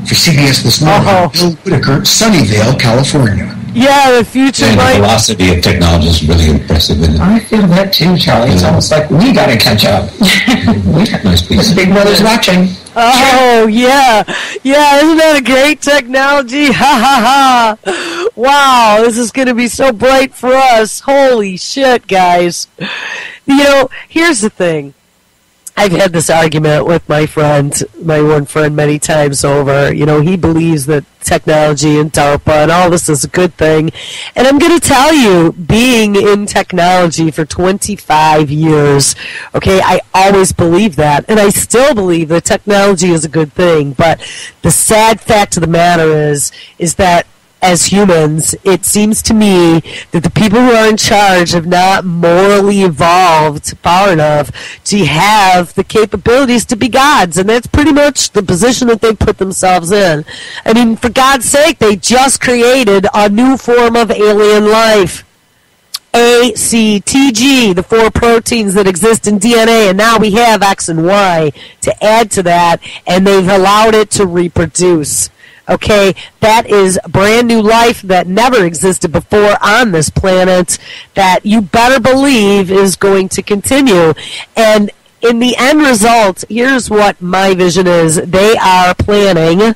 For CBS This Morning, Bill Whitaker, Sunnyvale, California. Yeah, the future and might... the velocity of technology is really impressive, isn't it? I feel that too, Charlie. It's almost like we got to catch up. We got nice pieces. Big Brother's watching. Oh, yeah. Yeah, isn't that a great technology? Ha, ha, ha. Wow, this is going to be so bright for us. Holy shit, guys. You know, here's the thing. I've had this argument with my one friend many times over. You know, he believes that technology and DARPA and all this is a good thing. And I'm going to tell you, being in technology for 25 years, okay, I always believed that. And I still believe that technology is a good thing. But the sad fact of the matter is that as humans, it seems to me that the people who are in charge have not morally evolved far enough to have the capabilities to be gods, and that's pretty much the position that they've put themselves in. I mean, for God's sake, they just created a new form of alien life. ACTG, the 4 proteins that exist in DNA, and now we have X and Y to add to that, and they've allowed it to reproduce. Okay, that is brand new life that never existed before on this planet that you better believe is going to continue. And in the end result, here's what my vision is. They are planning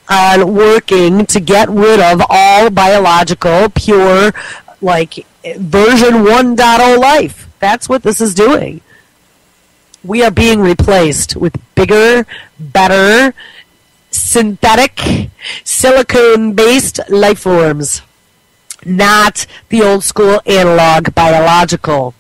on working to get rid of all biological, pure, like version 1.0 life. That's what this is doing. We are being replaced with bigger, better, synthetic, silicone-based life forms, not the old school analog biological.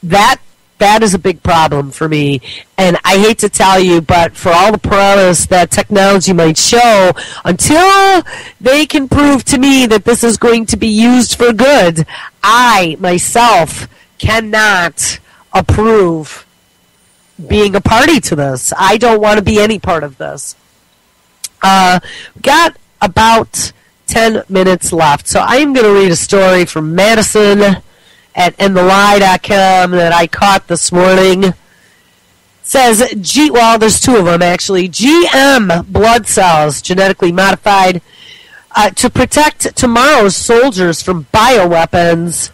That is a big problem for me, and I hate to tell you, but for all the promise that technology might show, until they can prove to me that this is going to be used for good, I myself cannot approve being a party to this. I don't want to be any part of this. Got about 10 minutes left, so I'm going to read a story from Madison at endthelie.com that I caught this morning. It says, there's 2 of them actually. GM blood cells, genetically modified, to protect tomorrow's soldiers from bioweapons.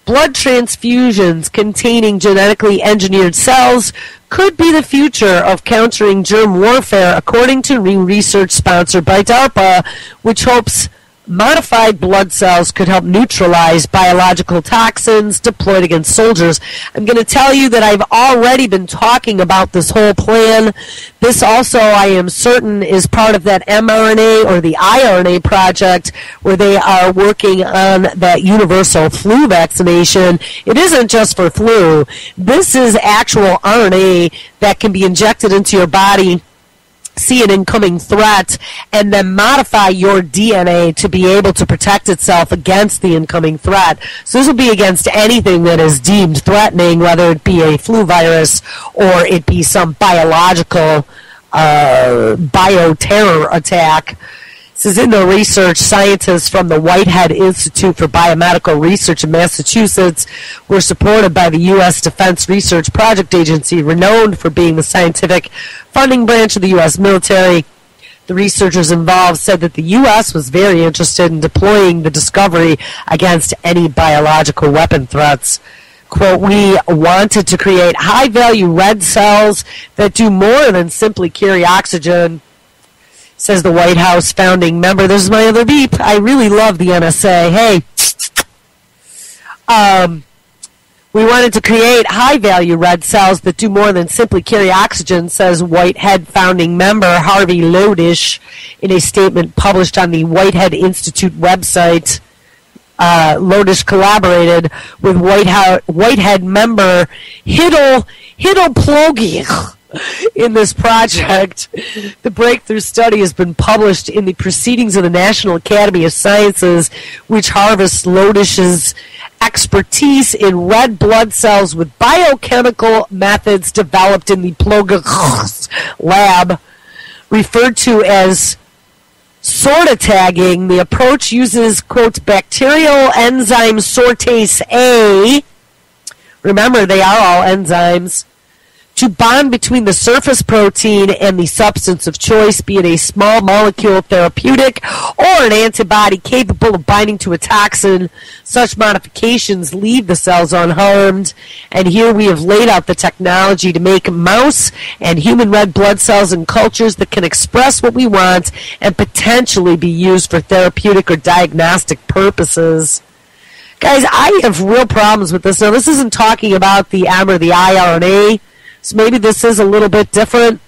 Blood transfusions containing genetically engineered cells could be the future of countering germ warfare, according to new research sponsored by DARPA, which hopes modified blood cells could help neutralize biological toxins deployed against soldiers. I'm going to tell you that I've already been talking about this whole plan. This also, I am certain, is part of that mRNA or the iRNA project where they are working on that universal flu vaccination. It isn't just for flu. This is actual RNA that can be injected into your body see an incoming threat and then modify your DNA to be able to protect itself against the incoming threat. So this will be against anything that is deemed threatening, whether it be a flu virus or it be some biological bioterror attack. This is in the research. Scientists from the Whitehead Institute for Biomedical Research in Massachusetts were supported by the U.S. Defense Research Project Agency, renowned for being the scientific funding branch of the U.S. military. The researchers involved said that the U.S. was very interested in deploying the discovery against any biological weapon threats. Quote, we wanted to create high-value red cells that do more than simply carry oxygen, says the White House founding member. This is my other beep. I really love the NSA. Hey. We wanted to create high-value red cells that do more than simply carry oxygen, says Whitehead founding member Harvey Lodish in a statement published on the Whitehead Institute website. Lodish collaborated with Whitehead member Hiddle Plogie in this project. The breakthrough study has been published in the Proceedings of the National Academy of Sciences, which harvests Lodish's expertise in red blood cells with biochemical methods developed in the Plogie lab, referred to as sorta tagging. The approach uses, quote, bacterial enzyme sortase A. Remember, they are all enzymes, to bond between the surface protein and the substance of choice, be it a small molecule therapeutic or an antibody capable of binding to a toxin. Such modifications leave the cells unharmed. And here we have laid out the technology to make mouse and human red blood cells in cultures that can express what we want and potentially be used for therapeutic or diagnostic purposes. Guys, I have real problems with this. Now, this isn't talking about the M or the iRNA, so maybe this is a little bit different,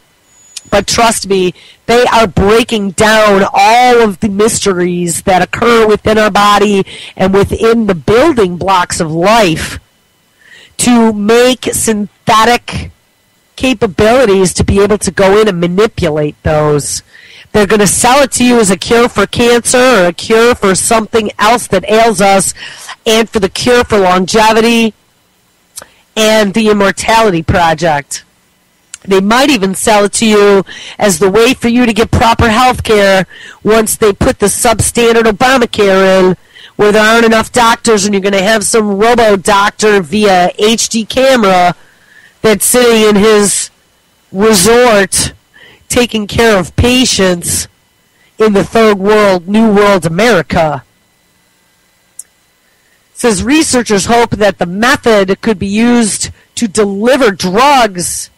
but trust me, they are breaking down all of the mysteries that occur within our body and within the building blocks of life to make synthetic capabilities to be able to go in and manipulate those. They're going to sell it to you as a cure for cancer or a cure for something else that ails us, and for the cure for longevity and the Immortality Project. They might even sell it to you as the way for you to get proper health care once they put the substandard Obamacare in, where there aren't enough doctors and you're going to have some robo-doctor via HD camera that's sitting in his resort taking care of patients in the third world, New World America. Says researchers hope that the method could be used to deliver drugs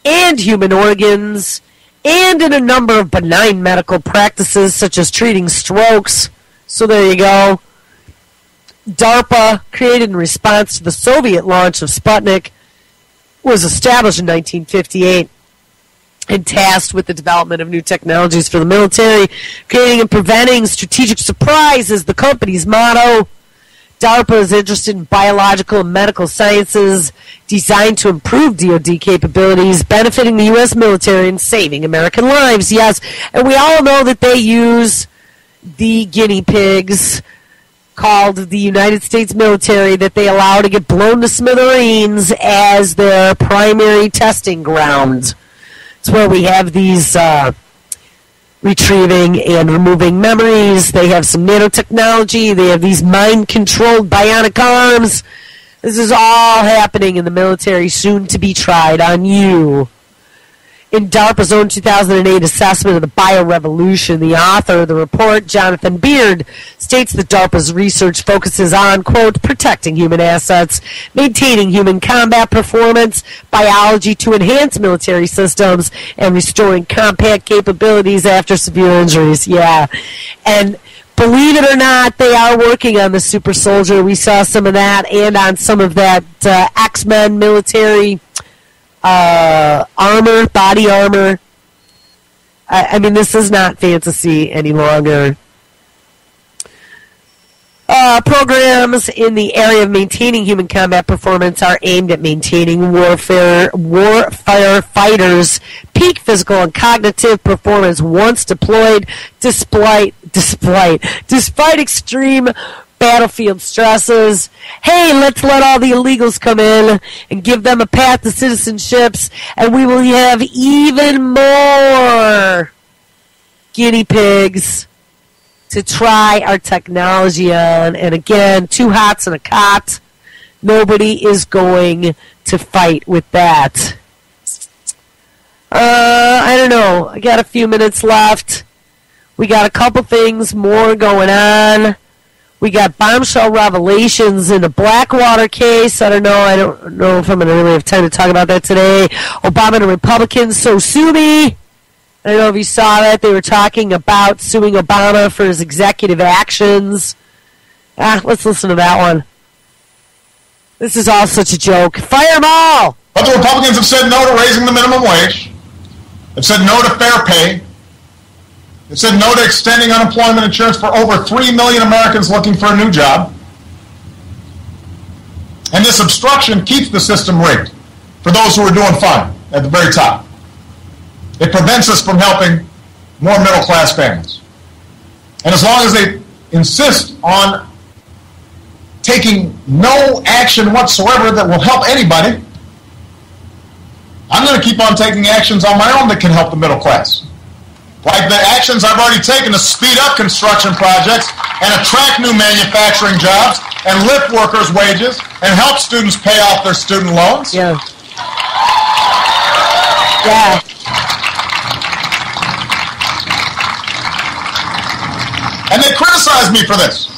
and human organs and in a number of benign medical practices such as treating strokes. So there you go. DARPA, created in response to the Soviet launch of Sputnik, was established in 1958 and tasked with the development of new technologies for the military. Creating and preventing strategic surprise is the company's motto. DARPA is interested in biological and medical sciences designed to improve DoD capabilities, benefiting the U.S. military and saving American lives. Yes, and we all know that they use the guinea pigs called the United States military that they allow to get blown to smithereens as their primary testing ground. It's where we have these retrieving and removing memories. They have some nanotechnology. They have these mind-controlled bionic arms. This is all happening in the military, soon to be tried on you. In DARPA's own 2008 assessment of the biorevolution, the author of the report, Jonathan Beard, states that DARPA's research focuses on, quote, protecting human assets, maintaining human combat performance, biology to enhance military systems, and restoring combat capabilities after severe injuries. Yeah. And believe it or not, they are working on the super soldier. We saw some of that, and on some of that X-Men military armor, body armor. I mean, this is not fantasy any longer. Programs in the area of maintaining human combat performance are aimed at maintaining warfare fighters' peak physical and cognitive performance once deployed, despite extreme battlefield stresses. Hey, let's let all the illegals come in and give them a path to citizenships, and we will have even more guinea pigs to try our technology on. And again, 2 hots and a cot. Nobody is going to fight with that. I don't know. I got a few minutes left. We got a couple things more going on. We got bombshell revelations in the Blackwater case. I don't know if I'm going to really have time to talk about that today. Obama and the Republicans, so sue me. I don't know if you saw that. They were talking about suing Obama for his executive actions. Let's listen to that one. This is all such a joke. Fire them all! But the Republicans have said no to raising the minimum wage. They've said no to fair pay. They've said no to extending unemployment insurance for over 3 million Americans looking for a new job. And this obstruction keeps the system rigged for those who are doing fine at the very top. It prevents us from helping more middle-class families. And as long as they insist on taking no action whatsoever that will help anybody, I'm going to keep on taking actions on my own that can help the middle class. Like the actions I've already taken to speed up construction projects and attract new manufacturing jobs and lift workers' wages and help students pay off their student loans. Yeah. And they criticize me for this.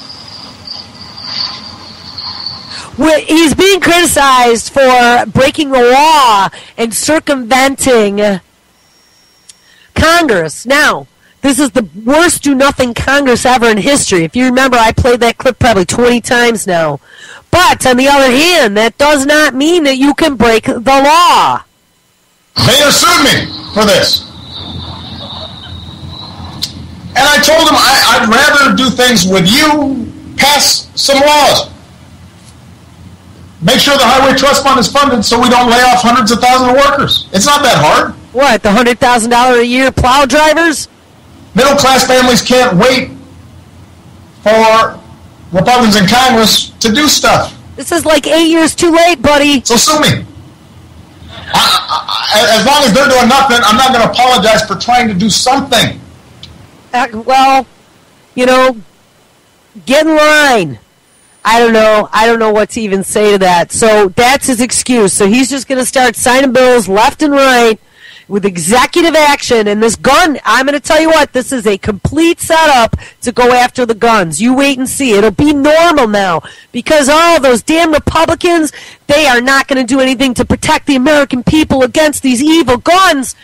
He's being criticized for breaking the law and circumventing Congress. Now, this is the worst do-nothing Congress ever in history. If you remember, I played that clip probably 20 times now. But, on the other hand, that does not mean that you can break the law. They sued me for this. And I told them I'd rather do things with you, pass some laws. Make sure the Highway Trust Fund is funded so we don't lay off hundreds of thousands of workers. It's not that hard. What, the $100,000 a year plow drivers? Middle-class families can't wait for Republicans in Congress to do stuff. This is like 8 years too late, buddy. So sue me. As long as they're doing nothing, I'm not going to apologize for trying to do something. Well, get in line. I don't know what to even say to that. So that's his excuse. So he's just going to start signing bills left and right with executive action. And this gun, I'm going to tell you what, this is a complete setup to go after the guns. You wait and see. It'll be normal now. Because all those damn Republicans, they are not going to do anything to protect the American people against these evil guns.